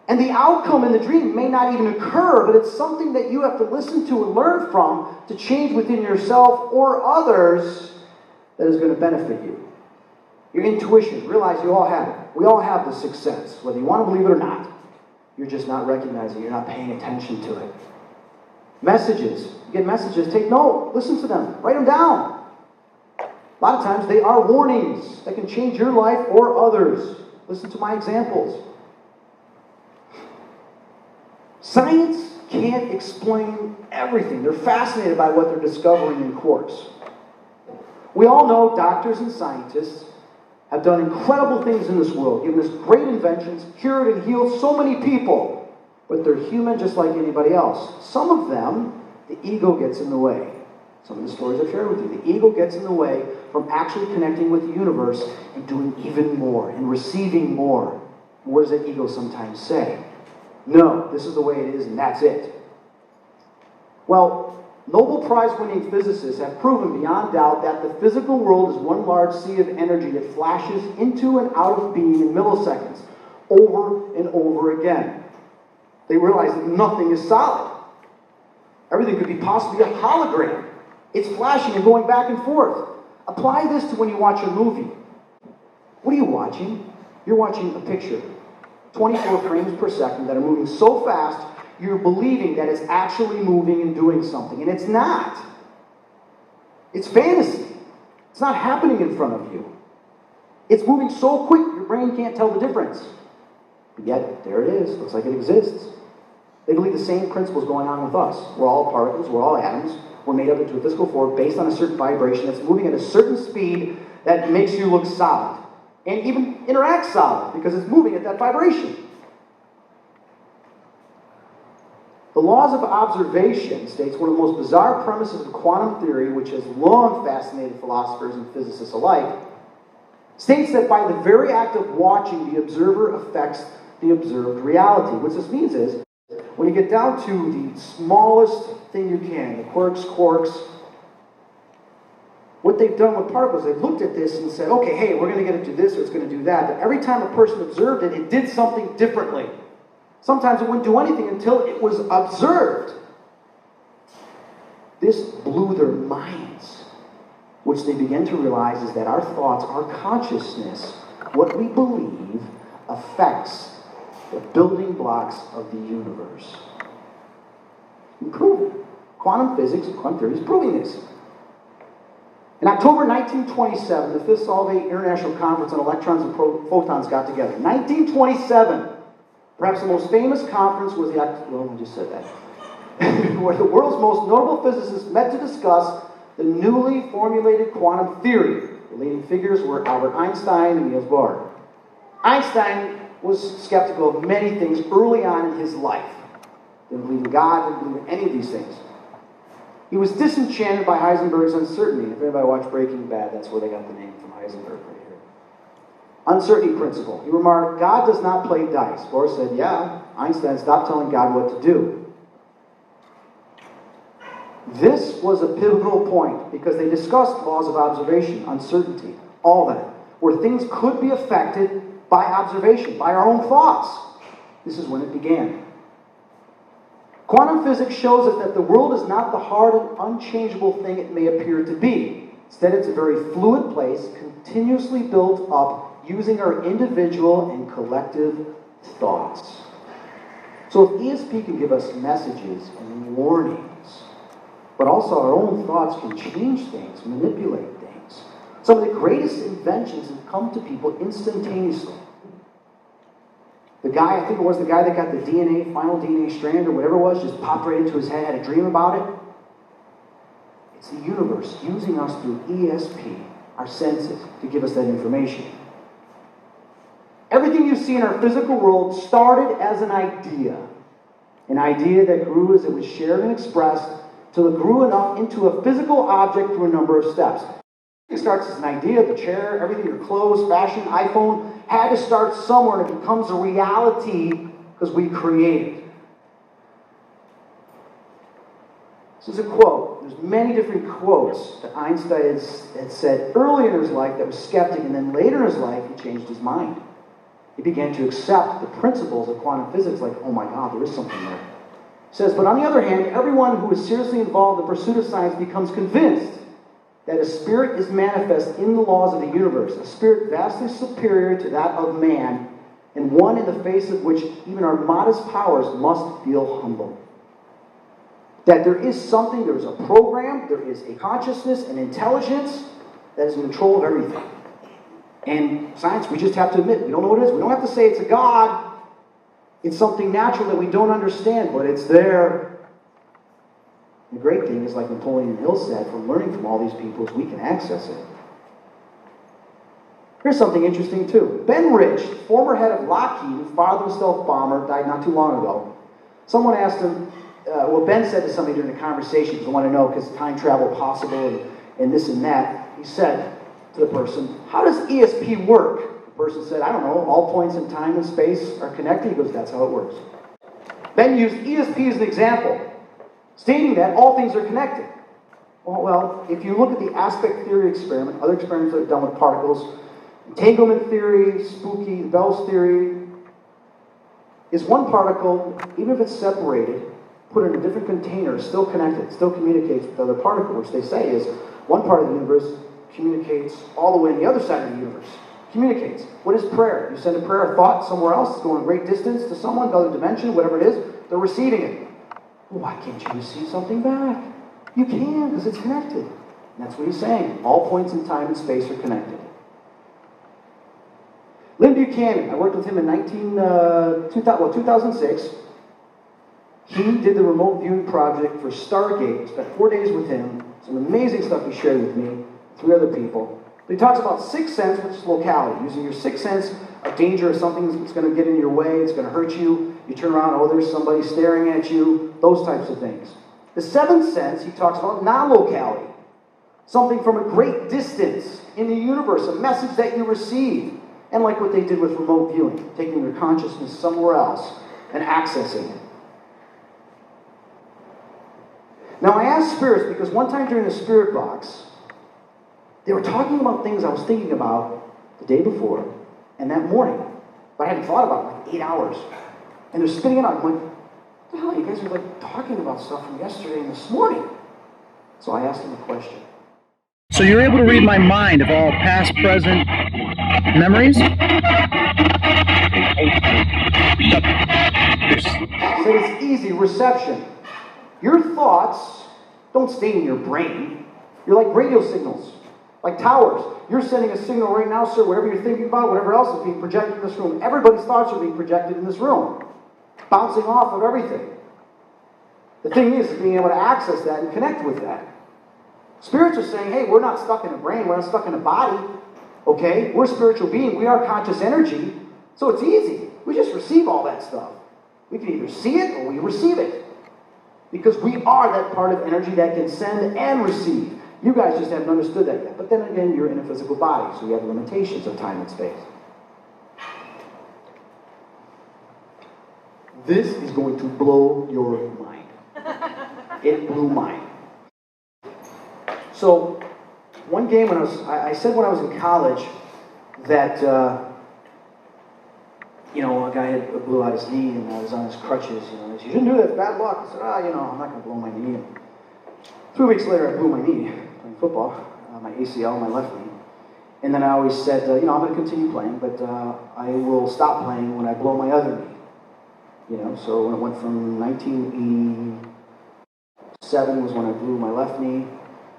And the outcome in the dream may not even occur, but it's something that you have to listen to and learn from to change within yourself or others that is going to benefit you. Your intuition, realize you all have it. We all have the sixth sense, whether you want to believe it or not. You're just not recognizing it. You're not paying attention to it. Messages. You get messages, take note. Listen to them. Write them down. A lot of times they are warnings that can change your life or others. Listen to my examples. Science can't explain everything. They're fascinated by what they're discovering in quarks. We all know doctors and scientists have done incredible things in this world, given us great inventions, cured and healed so many people. But they're human just like anybody else. Some of them, the ego gets in the way. Some of the stories I've shared with you, the ego gets in the way from actually connecting with the universe and doing even more and receiving more. What does that ego sometimes say? No, this is the way it is and that's it. Well, Nobel Prize-winning physicists have proven beyond doubt that the physical world is one large sea of energy that flashes into and out of being in milliseconds, over and over again. They realize that nothing is solid. Everything could be possibly a hologram. It's flashing and going back and forth. Apply this to when you watch a movie. What are you watching? You're watching a picture. 24 frames per second that are moving so fast, you're believing that it's actually moving and doing something. And it's not. It's fantasy. It's not happening in front of you. It's moving so quick, your brain can't tell the difference. But yet, there it is. Looks like it exists. They believe the same principles going on with us. We're all particles. We're all atoms. We're made up into a physical form based on a certain vibration that's moving at a certain speed that makes you look solid. And even interact solid because it's moving at that vibration. The laws of observation states one of the most bizarre premises of quantum theory, which has long fascinated philosophers and physicists alike, states that by the very act of watching, the observer affects the observed reality. What this means is, when you get down to the smallest thing you can, the quarks, what they've done with particles, they've looked at this and said, okay, hey, we're going to get it to this or it's going to do that. But every time a person observed it, it did something differently. Sometimes it wouldn't do anything until it was observed. This blew their minds. Which they began to realize is that our thoughts, our consciousness, what we believe, affects the building blocks of the universe. Prove it. Quantum physics, quantum theory is proving this. In October 1927, the Fifth Solvay International Conference on Electrons and Photons got together. 1927. Perhaps the most famous conference was I just said that. Where the world's most notable physicists met to discuss the newly formulated quantum theory. The leading figures were Albert Einstein and Niels Bohr. Einstein was skeptical of many things early on in his life. Didn't believe in God, didn't believe in any of these things. He was disenchanted by Heisenberg's uncertainty. If anybody watched Breaking Bad, that's where they got the name from Heisenberg right here. Uncertainty principle. He remarked, God does not play dice. Bohr said, yeah. Einstein, stop telling God what to do. This was a pivotal point because they discussed laws of observation, uncertainty, all that, where things could be affected by observation, by our own thoughts. This is when it began. Quantum physics shows us that the world is not the hard and unchangeable thing it may appear to be. Instead, it's a very fluid place, continuously built up using our individual and collective thoughts. So if ESP can give us messages and warnings, but also our own thoughts can change things, manipulate things. Some of the greatest inventions have come to people instantaneously. The guy, I think it was the guy that got the DNA, final DNA strand or whatever it was, just popped right into his head, had a dream about it. It's the universe using us through ESP, our senses, to give us that information. Everything you see in our physical world started as an idea that grew as it was shared and expressed till it grew enough into a physical object through a number of steps. It starts as an idea, the chair, everything, your clothes, fashion, iPhone, had to start somewhere and it becomes a reality because we create it. This is a quote. There's many different quotes that Einstein had said early in his life that was skeptic, and then later in his life he changed his mind. He began to accept the principles of quantum physics like, oh my God, there is something there. He says, but on the other hand, everyone who is seriously involved in the pursuit of science becomes convinced that a spirit is manifest in the laws of the universe, a spirit vastly superior to that of man, and one in the face of which even our modest powers must feel humble. That there is something, there is a program, there is a consciousness, an intelligence that is in control of everything. And science, we just have to admit, we don't know what it is. We don't have to say it's a God. It's something natural that we don't understand, but it's there. The great thing is, like Napoleon Hill said, from learning from all these people, is we can access it. Here's something interesting too. Ben Rich, former head of Lockheed, father of a stealth bomber, died not too long ago. Someone asked him, Ben said to somebody during the conversation, because I want to know, because time travel possible and this and that, he said to the person, how does ESP work? The person said, I don't know, all points in time and space are connected. He goes, that's how it works. Ben used ESP as an example, stating that all things are connected. Well, if you look at the aspect theory experiment, other experiments that are done with particles, entanglement theory, spooky, Bell's theory, is one particle, even if it's separated, put in a different container, still connected, still communicates with the other particle, which they say is one part of the universe communicates all the way on the other side of the universe. Communicates. What is prayer? You send a prayer, a thought somewhere else, it's going a great distance to someone, another dimension, whatever it is, they're receiving it. Well, why can't you receive something back? You can, because it's connected. And that's what he's saying. All points in time and space are connected. Lynn Buchanan, I worked with him in 2006. He did the remote viewing project for Stargate. Spent 4 days with him. Some amazing stuff he shared with me, 3 other people. But he talks about sixth sense, which is locality. Using your sixth sense of danger or something that's going to get in your way, it's going to hurt you. You turn around, oh, there's somebody staring at you. Those types of things. The seventh sense, he talks about non-locality. Something from a great distance in the universe, a message that you receive. And like what they did with remote viewing, taking their consciousness somewhere else and accessing it. Now, I asked spirits because one time during the spirit box, they were talking about things I was thinking about the day before and that morning, but I hadn't thought about it in like 8 hours. And they're spitting it out. I'm like, what the hell? You guys are like talking about stuff from yesterday and this morning. So I asked them a question. So you're able to read my mind of all past, present memories? So it's easy reception. Your thoughts don't stay in your brain. You're like radio signals, like towers. You're sending a signal right now, sir, whatever you're thinking about, whatever else is being projected in this room. Everybody's thoughts are being projected in this room, bouncing off of everything. The thing is being able to access that and connect with that. Spirits are saying, hey, we're not stuck in a brain, we're not stuck in a body, okay? We're spiritual beings, we are conscious energy, so it's easy. We just receive all that stuff. We can either see it or we receive it. Because we are that part of energy that can send and receive. You guys just haven't understood that yet. But then again, you're in a physical body, so you have limitations of time and space. This is going to blow your mind. It blew mine. So, one game when I said when I was in college that a guy had blew out his knee and I was on his crutches. You shouldn't do that, it's bad luck. I said, I'm not going to blow my knee. And 3 weeks later, I blew my knee playing football, my ACL, my left knee. And then I always said, I'm going to continue playing, but I will stop playing when I blow my other knee. So when it went from 1987 was when I blew my left knee.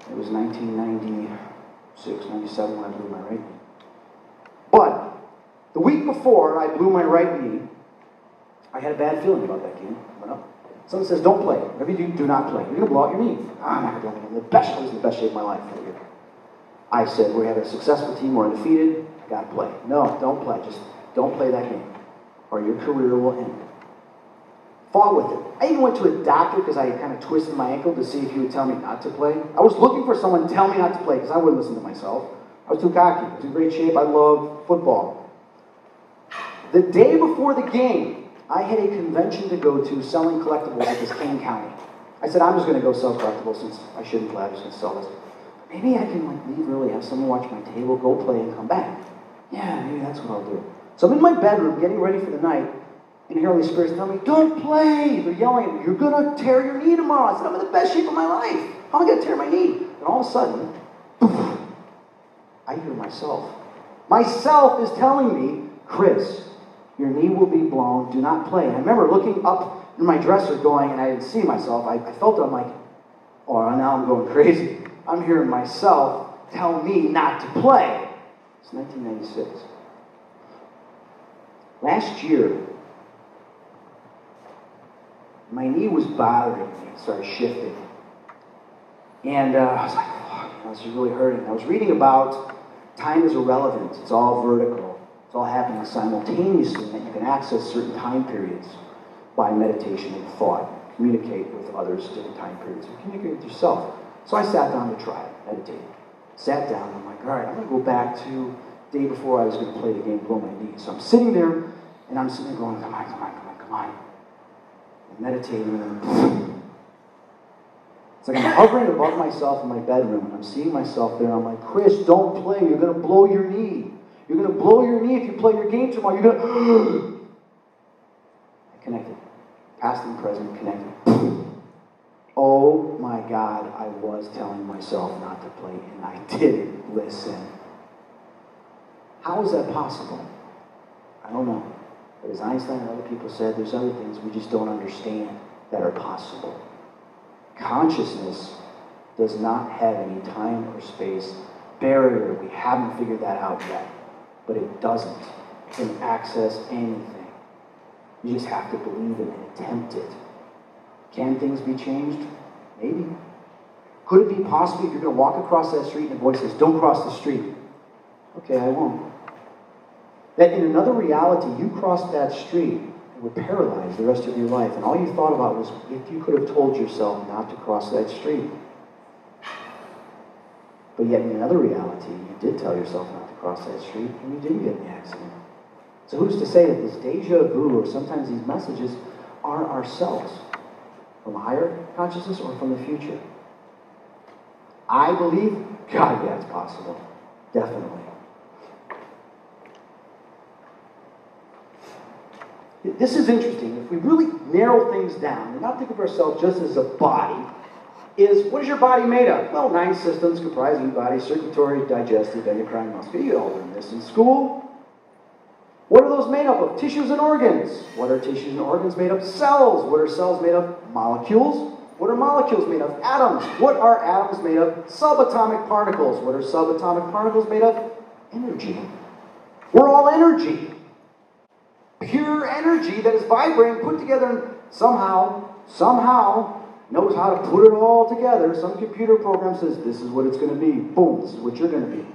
It was 1996, 97 when I blew my right knee. But the week before I blew my right knee, I had a bad feeling about that game. Someone says, don't play. Whatever you do not play. You're going to blow out your knee. I'm not going to blow my knee. I was in the best shape of my life that year. I said, we have a successful team, we're undefeated, I got to play. No, don't play. Just don't play that game, or your career will end. Fought with it. I even went to a doctor because I kind of twisted my ankle to see if he would tell me not to play. I was looking for someone to tell me not to play because I wouldn't listen to myself. I was too cocky. I was in great shape. I loved football. The day before the game, I had a convention to go to selling collectibles at this Kane County. I said, I'm just going to go sell collectibles since I shouldn't play. I'm just going to sell this. Maybe I can leave early, have someone watch my table, go play, and come back. Yeah, maybe that's what I'll do. So I'm in my bedroom getting ready for the night, and the Holy Spirit's telling me, don't play! They're yelling at me, you're going to tear your knee tomorrow. I said, I'm in the best shape of my life. How am I going to tear my knee? And all of a sudden, poof, I hear myself. Myself is telling me, Chris, your knee will be blown, do not play. And I remember looking up in my dresser going, and I didn't see myself. I felt it, I'm like, oh, now I'm going crazy. I'm hearing myself tell me not to play. It's 1996. Last year, my knee was bothering me. It started shifting. And I was like, oh, this is really hurting. I was reading about time is irrelevant. It's all vertical. It's all happening simultaneously, and that you can access certain time periods by meditation and thought. Communicate with others at different time periods. And communicate with yourself. So I sat down to try it, meditate. Sat down, and I'm like, all right, I'm going to go back to the day before I was going to play the game, blow my knee. So I'm sitting there, and I'm sitting there going, come on. And meditating, and then it's like I'm hovering above myself in my bedroom, and I'm seeing myself there, and I'm like, Chris, don't play. You're going to blow your knee. You're going to blow your knee if you play your game tomorrow. You're going to... I connected. Past and present connected. Oh my God, I was telling myself not to play, and I didn't listen. How is that possible? I don't know. But as Einstein and other people said, there's other things we just don't understand that are possible. Consciousness does not have any time or space barrier. We haven't figured that out yet. But it doesn't. It can access anything. You just have to believe it and attempt it. Can things be changed? Maybe. Could it be possible if you're going to walk across that street and a voice says, don't cross the street? Okay, I won't. That in another reality, you crossed that street and were paralyzed the rest of your life, and all you thought about was if you could have told yourself not to cross that street. But yet in another reality, you did tell yourself not to cross that street, and you didn't get in the accident. So who's to say that this deja vu, or sometimes these messages, are ourselves? From a higher consciousness or from the future? I believe, God, yeah, it's possible. Definitely. This is interesting. If we really narrow things down and not think of ourselves just as a body, what is your body made of? Well, 9 systems comprising body, circulatory, digestive, endocrine, muscular. You all learned this in school. What are those made up of? Tissues and organs. What are tissues and organs made of? Cells. What are cells made of? Molecules. What are molecules made of? Atoms. What are atoms made of? Subatomic particles. What are subatomic particles made of? Energy. We're all energy. Pure energy that is vibrating, put together, and somehow knows how to put it all together. Some computer program says, this is what it's going to be. Boom, this is what you're going to be.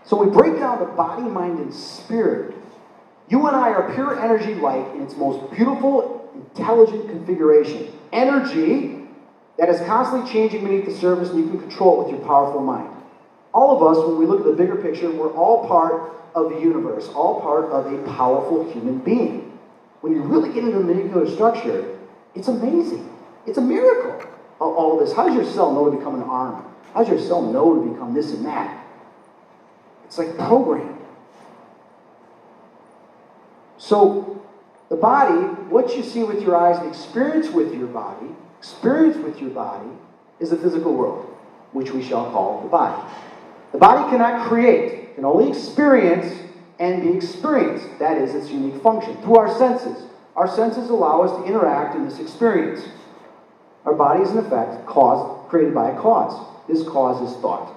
So we break down the body, mind, and spirit. You and I are pure energy light in its most beautiful, intelligent configuration. Energy that is constantly changing beneath the surface, and you can control it with your powerful mind. All of us, when we look at the bigger picture, we're all part of the universe, all part of a powerful human being. When you really get into the molecular structure, it's amazing. It's a miracle, all of this. How does your cell know to become an arm? How does your cell know to become this and that? It's like programmed. So, the body, what you see with your eyes and experience with your body, is the physical world, which we shall call the body. The body cannot create, it can only experience and be experienced. That is its unique function, through our senses. Our senses allow us to interact in this experience. Our body is, in effect, created by a cause. This cause is thought.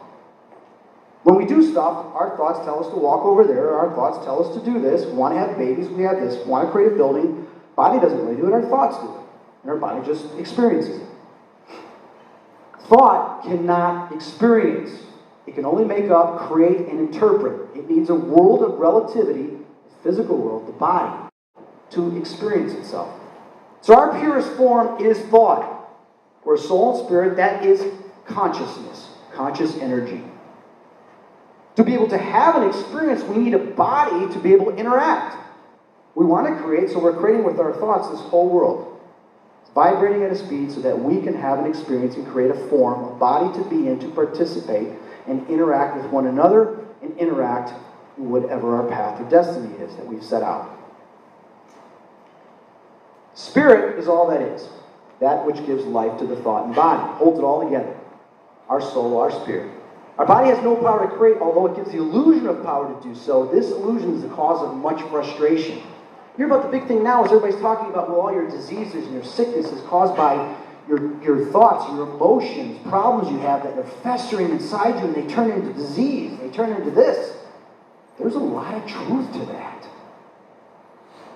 When we do stuff, our thoughts tell us to walk over there, our thoughts tell us to do this, we want to have babies, we have this, we want to create a building. Body doesn't really do it, our thoughts do it. And our body just experiences it. Thought cannot experience. It can only make up, create, and interpret. It needs a world of relativity, the physical world, the body, to experience itself. So our purest form is thought. We're soul and spirit, that is consciousness, conscious energy. To be able to have an experience, we need a body to be able to interact. We want to create, so we're creating with our thoughts this whole world. It's vibrating at a speed so that we can have an experience and create a form, a body to be in, to participate, and interact with one another, and interact in whatever our path or destiny is that we've set out. Spirit is all that is. That which gives life to the thought and body. Holds it all together. Our soul, our spirit. Our body has no power to create, although it gives the illusion of power to do so. This illusion is the cause of much frustration. You hear about the big thing now is everybody's talking about, well, all your diseases and your sickness is caused by your thoughts, your emotions, problems you have that are festering inside you, and they turn into disease. They turn into this. There's a lot of truth to that.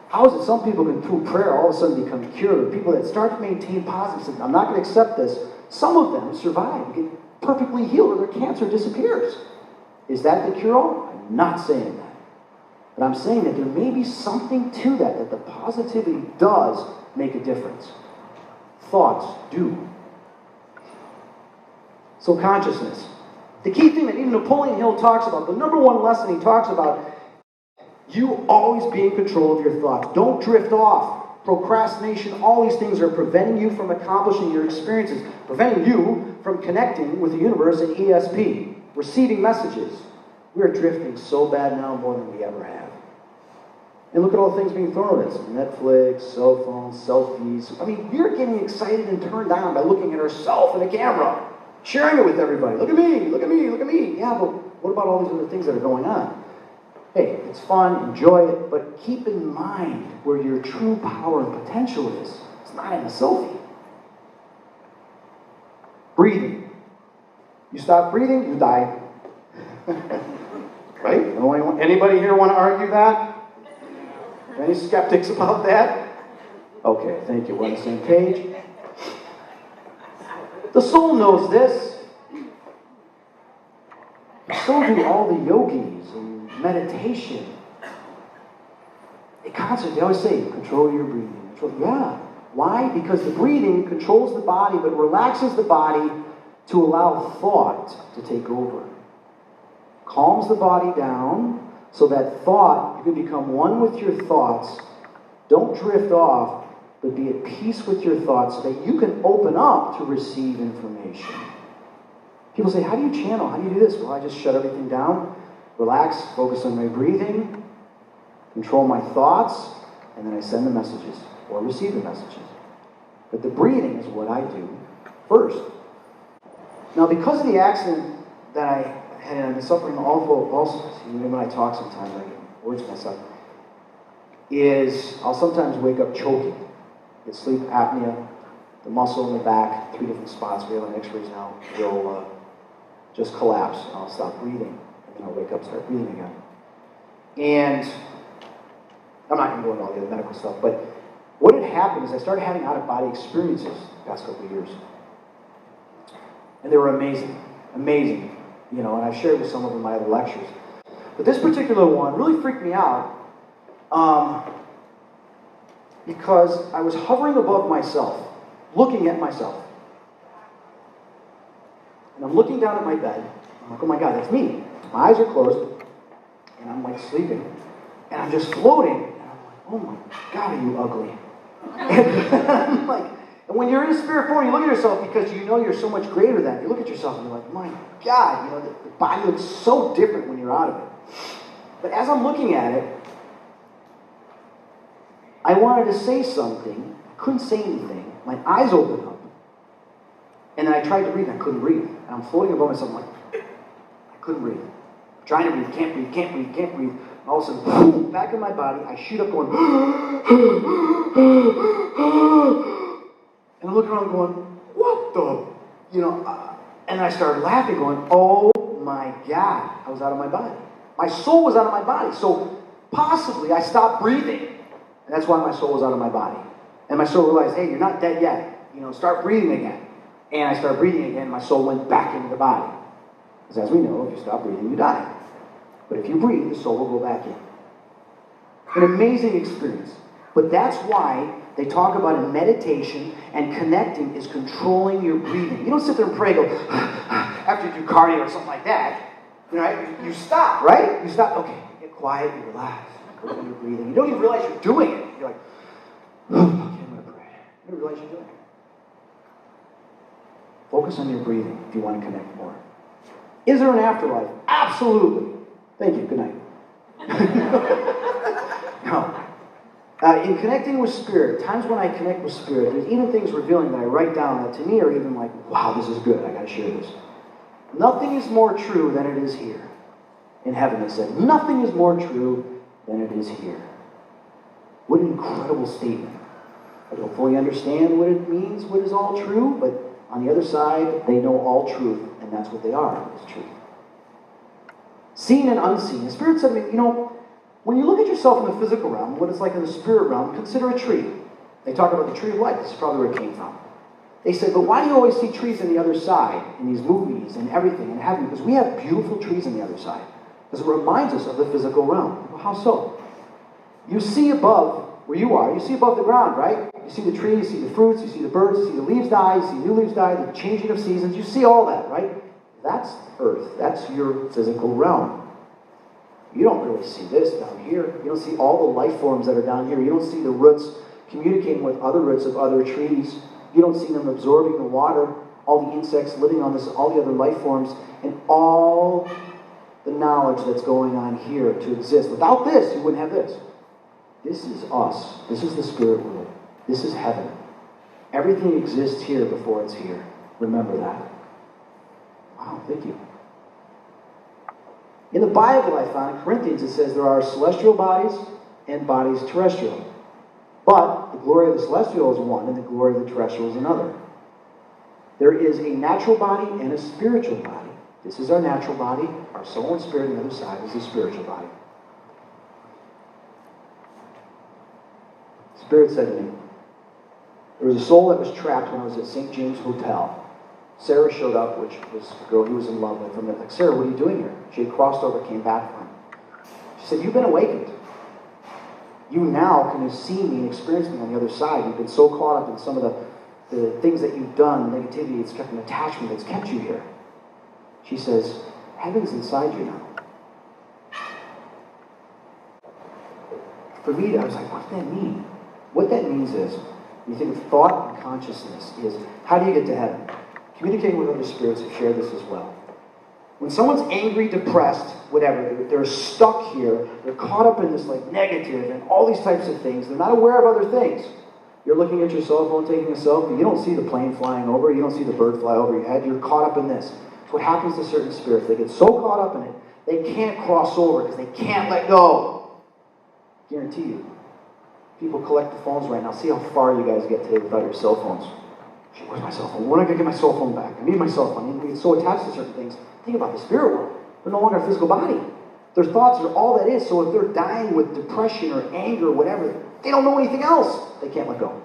How is it some people can, through prayer, all of a sudden become cured? People that start to maintain positive, I'm not going to accept this. Some of them survive, get perfectly healed, or their cancer disappears. Is that the cure-all? I'm not saying that. But I'm saying that there may be something to that the positivity does make a difference. Thoughts do. So consciousness. The key thing that even Napoleon Hill talks about, the number one lesson he talks about, you always be in control of your thoughts. Don't drift off. Procrastination, all these things are preventing you from accomplishing your experiences, preventing you from connecting with the universe and ESP, receiving messages. We're drifting so bad now, more than we ever have. And look at all the things being thrown at us. Netflix, cell phones, selfies. I mean, we're getting excited and turned on by looking at ourselves in a camera, sharing it with everybody. Look at me, look at me, look at me. Yeah, but what about all these other things that are going on? Hey, it's fun, enjoy it, but keep in mind where your true power and potential is. It's not in a selfie. Breathing. You stop breathing, you die. Right? Anybody here want to argue that? Any skeptics about that? Okay, thank you. We're on the same page. The soul knows this. So do all the yogis and meditation. They always say, control your breathing. Yeah. Why? Because the breathing controls the body, but relaxes the body to allow thought to take over. Calms the body down so that thought, you can become one with your thoughts. Don't drift off, but be at peace with your thoughts so that you can open up to receive information. People say, how do you channel? How do you do this? Well, I just shut everything down, relax, focus on my breathing, control my thoughts, and then I send the messages or receive the messages. But the breathing is what I do first. Now, because of the accident that I had, and I'm suffering also, when I talk sometimes, I get words myself, is I'll sometimes wake up choking. Get sleep apnea, the muscle in the back, 3 different spots, we have on x-rays now, will just collapse, and I'll stop breathing, and then I'll wake up and start breathing again. And I'm not going to go into all the other medical stuff, but what had happened is I started having out-of-body experiences the past couple of years. And they were amazing, amazing, and I've shared with some of them in my other lectures. But this particular one really freaked me out because I was hovering above myself, looking at myself. And I'm looking down at my bed. I'm like, oh my God, that's me. My eyes are closed, and I'm like sleeping. And I'm just floating. And I'm like, oh my God, are you ugly? And I'm like, and when you're in a spirit form, you look at yourself because you know you're so much greater than. You look at yourself and you're like, my God, the body looks so different when you're out of it. But as I'm looking at it, I wanted to say something, couldn't say anything. My eyes opened up. And then I tried to breathe, and I couldn't breathe. And I'm floating above myself, I'm like, I couldn't breathe. I'm trying to breathe, can't breathe, can't breathe, can't breathe. And all of a sudden, boom, back in my body, I shoot up going, and I'm looking around going, what the, and I started laughing going, oh my God, I was out of my body. My soul was out of my body. So possibly I stopped breathing. And that's why my soul was out of my body. And my soul realized, hey, you're not dead yet. Start breathing again. And I started breathing again, and my soul went back into the body. Because as we know, if you stop breathing, you die. But if you breathe, the soul will go back in. An amazing experience. But that's why they talk about in meditation and connecting is controlling your breathing. You don't sit there and pray, go, after you do cardio or something like that. You stop, right? You stop, okay, get quiet, you relax, go into your breathing. You don't even realize you're doing it. You're like, okay, I'm going to pray. You don't realize you're doing it. Focus on your breathing if you want to connect more. Is there an afterlife? Absolutely. Thank you. Good night. No. In connecting with spirit, times when I connect with spirit, there's even things revealing that I write down that to me are even like, wow, this is good. I got to share this. Nothing is more true than it is here. In heaven, they said, nothing is more true than it is here. What an incredible statement. I don't fully understand what it means, what is all true, but on the other side, they know all truth, and that's what they are, is truth. Seen and unseen. The Spirit said to me, when you look at yourself in the physical realm, what it's like in the spirit realm, consider a tree. They talk about the tree of life. This is probably where it came from. They said, but why do you always see trees on the other side in these movies and everything in heaven? Because we have beautiful trees on the other side. Because it reminds us of the physical realm. Well, how so? You see above where you are. You see above the ground, right? You see the trees, you see the fruits, you see the birds, you see the leaves die, you see new leaves die, the changing of seasons. You see all that, right? That's earth. That's your physical realm. You don't really see this down here. You don't see all the life forms that are down here. You don't see the roots communicating with other roots of other trees. You don't see them absorbing the water, all the insects living on this, all the other life forms, and all the knowledge that's going on here to exist. Without this, you wouldn't have this. This is us. This is the spirit world. This is heaven. Everything exists here before it's here. Remember that. Wow, thank you. In the Bible, I found in Corinthians, it says there are celestial bodies and bodies terrestrial. But the glory of the celestial is one, and the glory of the terrestrial is another. There is a natural body and a spiritual body. This is our natural body. Our soul and spirit on the other side is the spiritual body. Spirit said to me, there was a soul that was trapped when I was at St. James Hotel. Sarah showed up, which was the girl he was in love with. And they're like, Sarah, what are you doing here? She had crossed over, came back for him. She said, you've been awakened. You now can see me and experience me on the other side. You've been so caught up in some of the things that you've done, negativity, it's kept an attachment that's kept you here. She says, heaven's inside you now. For me, I was like, what does that mean? What that means is, when you think of thought and consciousness, is how do you get to heaven? Communicating with other spirits have shared this as well. When someone's angry, depressed, whatever, they're stuck here, they're caught up in this negative and all these types of things, they're not aware of other things. You're looking at your cell phone, taking a selfie, you don't see the plane flying over, you don't see the bird fly over your head, you're caught up in this. It's what happens to certain spirits. They get so caught up in it, they can't cross over because they can't let go. Guarantee you. People collect the phones right now. See how far you guys get today without your cell phones. Where's my cell phone? When am I going to get my cell phone back? I need my cell phone. We get so attached to certain things. Think about the spirit world. They're no longer a physical body. Their thoughts are all that is. So if they're dying with depression or anger or whatever, they don't know anything else. They can't let go.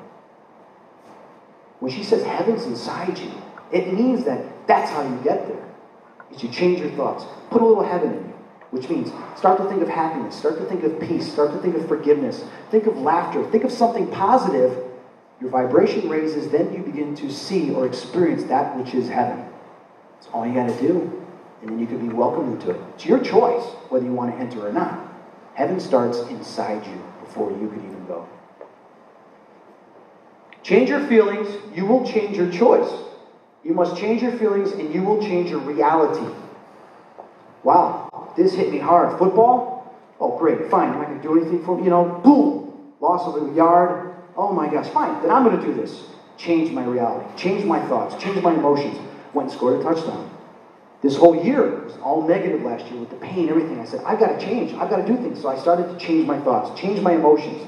When she says heaven's inside you, it means that that's how you get there. Is you change your thoughts. Put a little heaven in you. Which means start to think of happiness. Start to think of peace. Start to think of forgiveness. Think of laughter. Think of something positive. Your vibration raises, then you begin to see or experience that which is heaven. That's all you got to do. And then you can be welcomed into it. It's your choice whether you want to enter or not. Heaven starts inside you before you could even go. Change your feelings, you will change your choice. You must change your feelings and you will change your reality. Wow, this hit me hard. Football? Oh, great, fine. I'm not going to do anything for me. Boom. Loss of a yard. Oh my gosh, fine, then I'm going to do this. Change my reality, change my thoughts, change my emotions. Went and scored a touchdown. This whole year was all negative last year with the pain, everything. I said, I've got to change. I've got to do things. So I started to change my thoughts, change my emotions.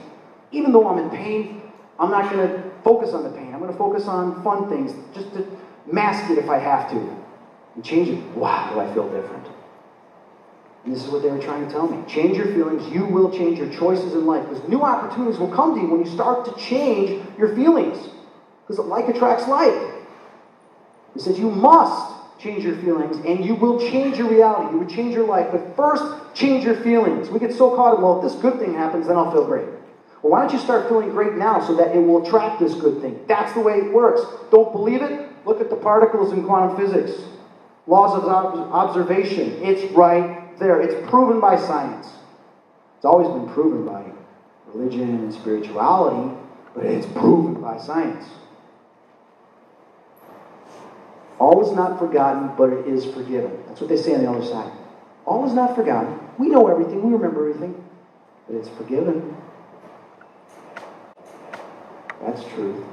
Even though I'm in pain, I'm not going to focus on the pain. I'm going to focus on fun things, just to mask it if I have to. And change it. Wow, do I feel different. And this is what they were trying to tell me. Change your feelings. You will change your choices in life. Because new opportunities will come to you when you start to change your feelings. Because like attracts like. It says you must change your feelings and you will change your reality. You will change your life. But first, change your feelings. We get so caught in, well, if this good thing happens, then I'll feel great. Well, why don't you start feeling great now so that it will attract this good thing? That's the way it works. Don't believe it? Look at the particles in quantum physics. Laws of observation. It's right there. It's proven by science. It's always been proven by religion and spirituality, but it's proven by science. All is not forgotten, but it is forgiven. That's what they say on the other side. All is not forgotten. We know everything. We remember everything. But it's forgiven. That's truth.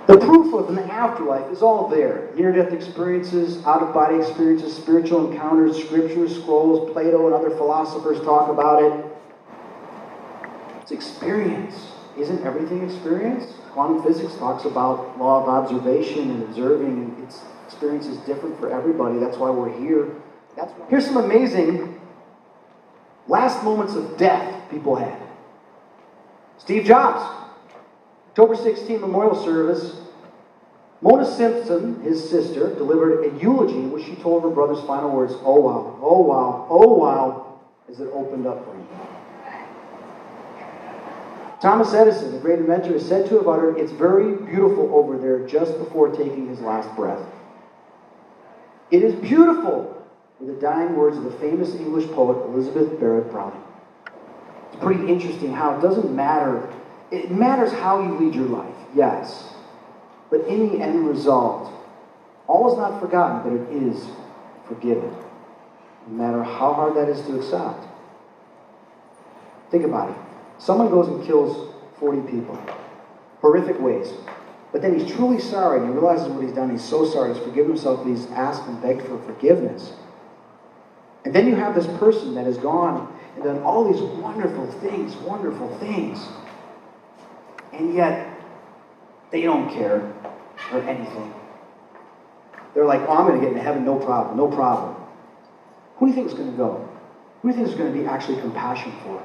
The proof of an afterlife is all there. Near-death experiences, out-of-body experiences, spiritual encounters, scriptures, scrolls, Plato and other philosophers talk about it. It's experience. Isn't everything experience? Quantum physics talks about law of observation and observing, and its experience is different for everybody. That's why we're here. Here's some amazing last moments of death people had. Steve Jobs, October 16 memorial service. Mona Simpson, his sister, delivered a eulogy in which she told her brother's final words, "Oh wow, oh wow, oh wow," as it opened up for him. Thomas Edison, the great inventor, is said to have uttered, "It's very beautiful over there," just before taking his last breath. It is beautiful, were the dying words of the famous English poet Elizabeth Barrett Browning. It's pretty interesting how it doesn't matter. It matters how you lead your life, yes. But in the end result, all is not forgotten, but it is forgiven. No matter how hard that is to accept. Think about it. Someone goes and kills 40 people. Horrific ways. But then he's truly sorry and he realizes what he's done. He's so sorry. He's forgiven himself. He's asked and begged for forgiveness. And then you have this person that has gone and done all these wonderful things. And yet, they don't care or anything. They're like, "Oh, I'm going to get into heaven, no problem, no problem." Who do you think is going to go? Who do you think is going to be actually compassion for?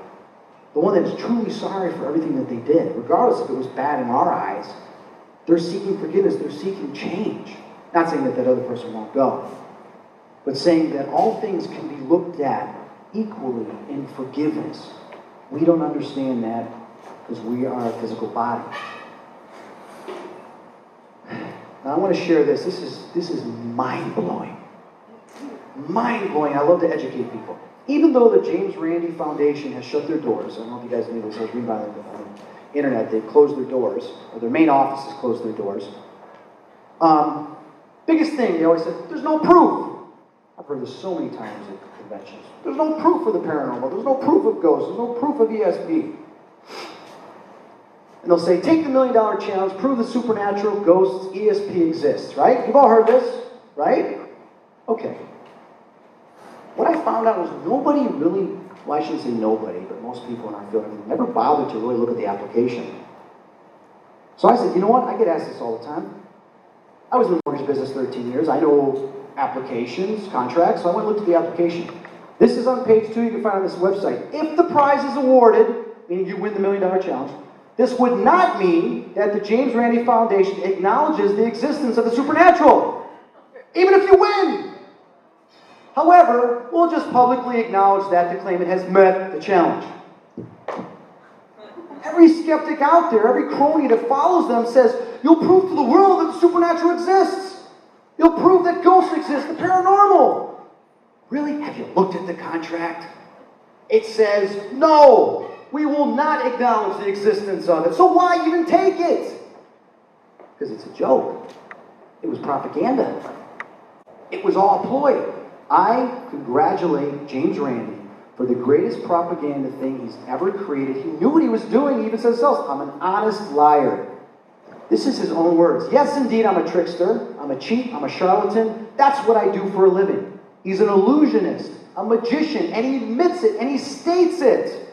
The one that is truly sorry for everything that they did, regardless if it was bad in our eyes. They're seeking forgiveness. They're seeking change. Not saying that other person won't go, but saying that all things can be looked at equally in forgiveness. We don't understand that because we are a physical body. Now I want to share this. This is mind-blowing. Mind-blowing. I love to educate people. Even though the James Randi Foundation has shut their doors, I don't know if you guys knew this, I was reading on the internet, they've closed their doors, or their main office has closed their doors. Biggest thing, they always said, there's no proof. I've heard this so many times at conventions. There's no proof of the paranormal, there's no proof of ghosts, there's no proof of ESP. And they'll say, take the $1 Million Challenge, prove the supernatural, ghosts, ESP exists, right? You've all heard this, right? Okay. What I found out was nobody really, well, I shouldn't say nobody, but most people in our field never bothered to really look at the application. So I said, you know what? I get asked this all the time. I was in the mortgage business 13 years. I know applications, contracts, so I went and looked at the application. This is on page 2, you can find on this website. If the prize is awarded, meaning you win the $1 Million Challenge, this would not mean that the James Randi Foundation acknowledges the existence of the supernatural, even if you win. However, we'll just publicly acknowledge that the claimant has met the challenge. Every skeptic out there, every crony that follows them says, you'll prove to the world that the supernatural exists. You'll prove that ghosts exist, the paranormal. Really? Have you looked at the contract? It says, no, we will not acknowledge the existence of it. So why even take it? Because it's a joke. It was propaganda. It was all a ploy. I congratulate James Randi for the greatest propaganda thing he's ever created. He knew what he was doing. He even says himself, I'm an honest liar. This is his own words. Yes, indeed, I'm a trickster. I'm a cheat. I'm a charlatan. That's what I do for a living. He's an illusionist, a magician, and he admits it, and he states it.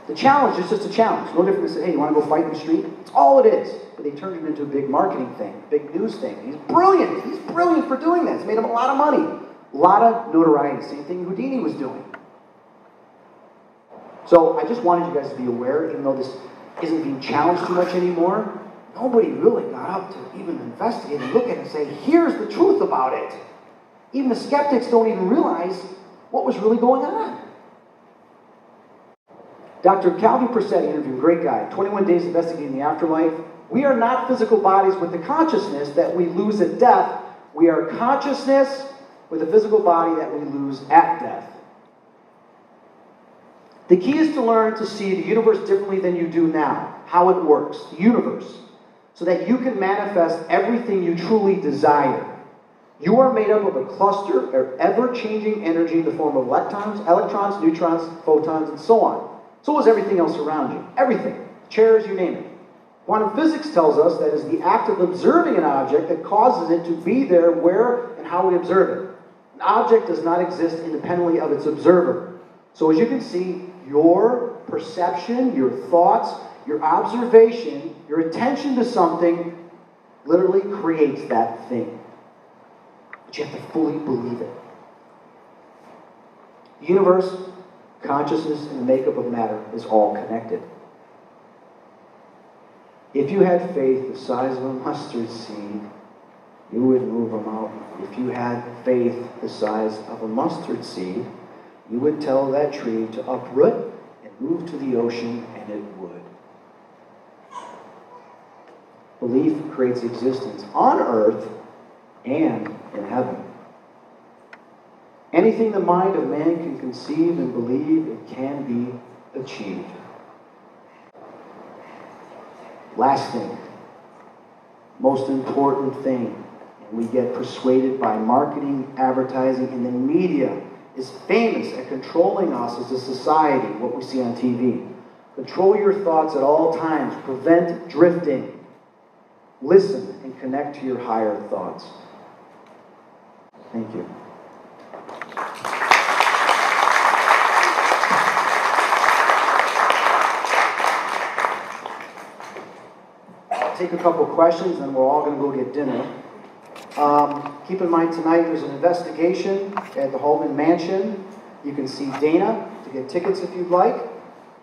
The challenge is just a challenge. No different than saying, hey, you want to go fight in the street? It's all it is. But they turned it into a big marketing thing, a big news thing. He's brilliant. He's brilliant for doing that. It's made him a lot of money. A lot of notoriety. Same thing Houdini was doing. So I just wanted you guys to be aware, even though this isn't being challenged too much anymore, nobody really got up to even investigate and look at it and say, here's the truth about it. Even the skeptics don't even realize what was really going on. Dr. Calvin Persetti interviewed, great guy, 21 Days Investigating the Afterlife. We are not physical bodies with the consciousness that we lose at death. We are consciousness with a physical body that we lose at death. The key is to learn to see the universe differently than you do now, how it works, the universe, so that you can manifest everything you truly desire. You are made up of a cluster of ever-changing energy in the form of electrons, neutrons, photons, and so on. So is everything else around you. Everything. Chairs, you name it. Quantum physics tells us that it's the act of observing an object that causes it to be there, where, and how we observe it. An object does not exist independently of its observer. So as you can see, your perception, your thoughts, your observation, your attention to something literally creates that thing. But you have to fully believe it. The universe, consciousness, and the makeup of matter is all connected. If you had faith the size of a mustard seed, you would move a mountain. If you had faith the size of a mustard seed, you would tell that tree to uproot and move to the ocean, and it would. Belief creates existence on earth and in heaven. Anything the mind of man can conceive and believe, it can be achieved. Last thing, most important thing, and we get persuaded by marketing, advertising, and the media is famous at controlling us as a society, what we see on TV. Control your thoughts at all times. Prevent drifting. Listen and connect to your higher thoughts. Thank you. I'll take a couple questions, and we're all going to go get dinner. Keep in mind tonight there's an investigation at the Holman Mansion. You can see Dana to get tickets if you'd like.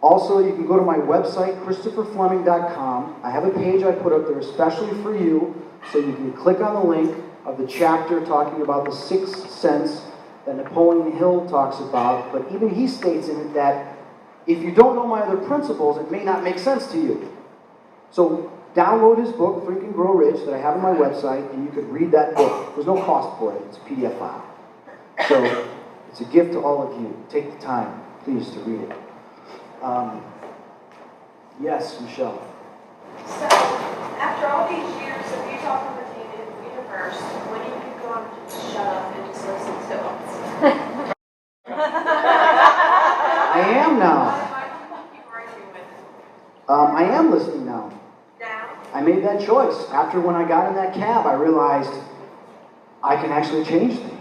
Also, you can go to my website, ChristopherFleming.com. I have a page I put up there especially for you, so you can click on the link of the chapter talking about the sixth sense that Napoleon Hill talks about. But even he states in it that if you don't know my other principles, it may not make sense to you. So download his book, Think and Grow Rich, that I have on my website, and you could read that book. There's no cost for it. It's a PDF file. So it's a gift to all of you. Take the time, please, to read it. Yes, Michelle. So, after all these years of you talking with the universe, when are you going to shut up and just listen to us? I am now. Why do you keep arguing with it? I am listening now. Now? I made that choice. After when I got in that cab, I realized I can actually change things.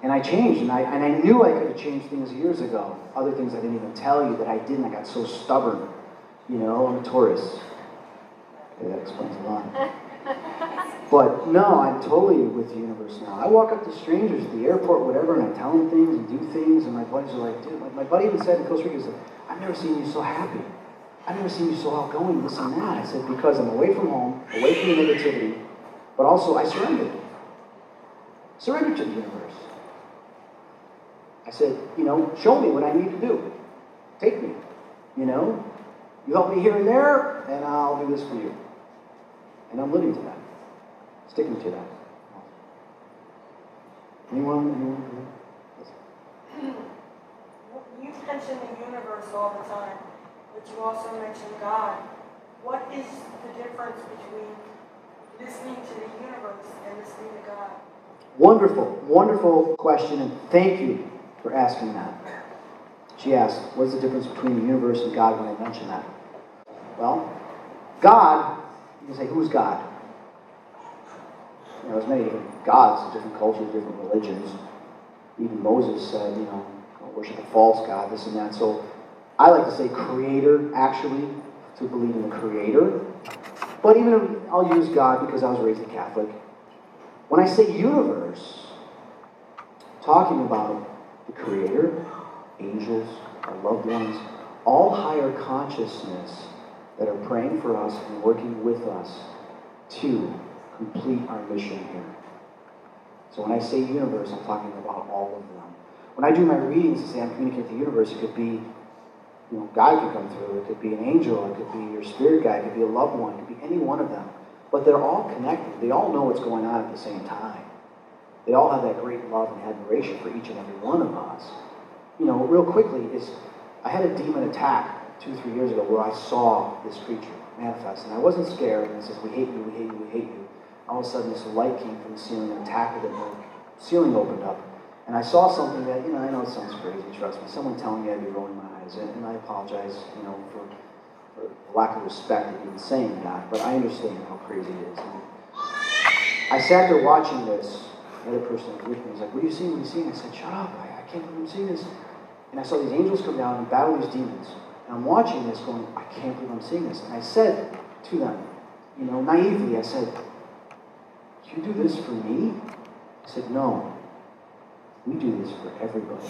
And I changed, and I knew I could have changed things years ago. Other things I didn't even tell you that I didn't. I got so stubborn. You know, I'm a Taurus. Okay, that explains a lot. But no, I'm totally with the universe now. I walk up to strangers at the airport, whatever, and I tell them things and do things, and my buddies are like, dude, my buddy even said in Costa Rica, he said, I've never seen you so happy. I've never seen you so outgoing, this and that. I said, because I'm away from home, away from the negativity, but also I surrendered. Surrendered to the universe. I said, you know, show me what I need to do. Take me, you know. You help me here and there, and I'll do this for you. And I'm living to that. Sticking to that. Anyone? You mention the universe all the time, but you also mention God. What is the difference between listening to the universe and listening to God? Wonderful, wonderful question, and thank you for asking that. She asked, what's the difference between the universe and God when I mention that? Well, God, you can say, who's God? There's many different gods, different cultures, different religions. Even Moses said, don't worship a false god, this and that. So I like to say creator, actually, to believe in the creator. But even I'll use God because I was raised a Catholic. When I say universe, talking about the creator, angels, our loved ones, all higher consciousness that are praying for us and working with us to complete our mission here. So when I say universe, I'm talking about all of them. When I do my readings and say I'm communicating with the universe, it could be, God could come through, it could be an angel, it could be your spirit guide, it could be a loved one, it could be any one of them. But they're all connected. They all know what's going on at the same time. They all have that great love and admiration for each and every one of us. Real quickly, I had a demon attack 2-3 years ago where I saw this creature manifest, and I wasn't scared, and it says, we hate you, we hate you, we hate you. All of a sudden, this light came from the ceiling and attacked it, and the ceiling opened up. And I saw something that, I know it sounds crazy, trust me. Someone telling me I'd be rolling my eyes, and I apologize, for lack of respect of even saying that, but I understand how crazy it is. And I sat there watching this. The other person was with me was like, what are you seeing? What are you seeing? I said, shut up, I can't believe I'm seeing this. And I saw these angels come down and battle these demons. And I'm watching this going, I can't believe I'm seeing this. And I said to them, naively, I said, you do this for me? I said, no. We do this for everybody.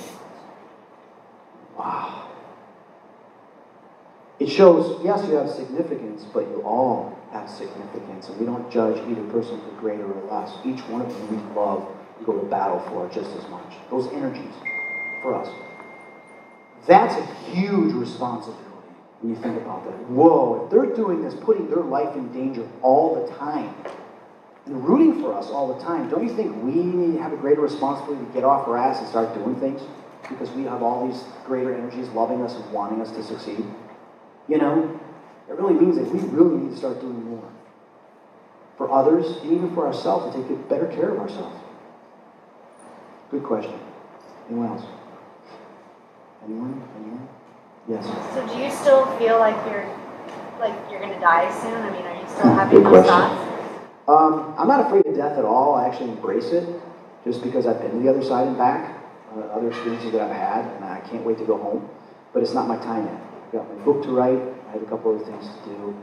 Wow. It shows, yes, you have significance, but you all have significance. And we don't judge either person for greater or less. Each one of them we love, we go to battle for just as much. Those energies for us. That's a huge responsibility when you think about that. Whoa, if they're doing this, putting their life in danger all the time, and rooting for us all the time, don't you think we need to have a greater responsibility to get off our ass and start doing things? Because we have all these greater energies loving us and wanting us to succeed. It really means that we really need to start doing more. For others, and even for ourselves, to take better care of ourselves. Good question. Anyone else? Anyone? Yes. So do you still feel like you're going to die soon? I mean, are you still having those thoughts? I'm not afraid of death at all. I actually embrace it, just because I've been to the other side and back, other experiences that I've had, and I can't wait to go home. But it's not my time yet. I've got my book to write. I have a couple other things to do,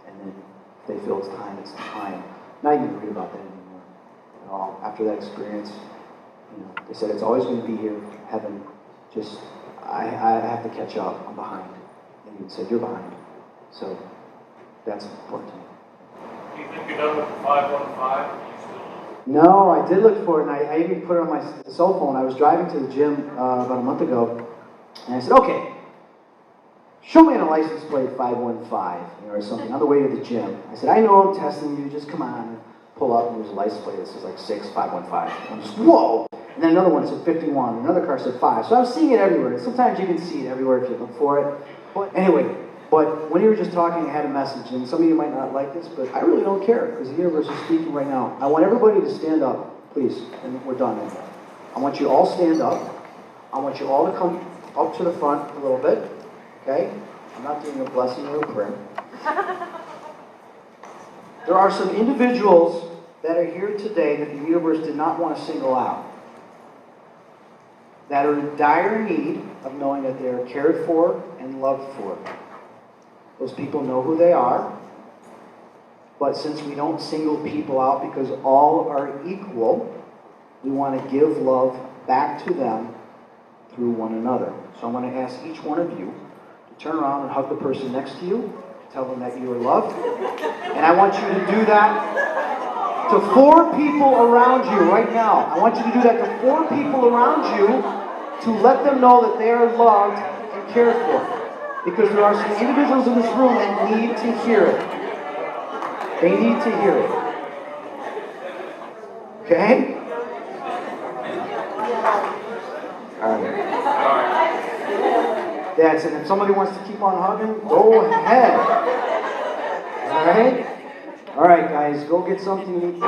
and then if they feel it's time, it's time. I'm not even worried about that anymore at all. After that experience, they said it's always going to be here, heaven. Just I have to catch up. I'm behind. And you said you're behind. So that's important to me. Do you think you're done with the 515? Or do you still? No, I did look for it, and I even put it on my cell phone. I was driving to the gym about a month ago, and I said, okay, show me on a license plate 515, or something, on the way to the gym. I said, I know I'm testing you, just come on, and pull up, and there's a license plate that says like 6515. I'm just, whoa! And then another one said 51, and another car said 5. So I was seeing it everywhere. Sometimes you can see it everywhere if you look for it. But anyway, when you were just talking, I had a message, and some of you might not like this, but I really don't care, because the universe is speaking right now. I want everybody to stand up, please, and we're done. I want you all stand up. I want you all to come up to the front a little bit, okay? I'm not doing a blessing or a prayer. There are some individuals that are here today that the universe did not want to single out, that are in dire need of knowing that they are cared for and loved for. Those people know who they are, but since we don't single people out because all are equal, we want to give love back to them through one another. So I'm going to ask each one of you to turn around and hug the person next to you, to tell them that you are loved. And I want you to do that to 4 people around you right now. I want you to do that to 4 people around you to let them know that they are loved and cared for. Because there are some individuals in this room that need to hear it. They need to hear it. Okay? All right. That's it. If somebody wants to keep on hugging, go ahead. All right? All right, guys, go get something to eat.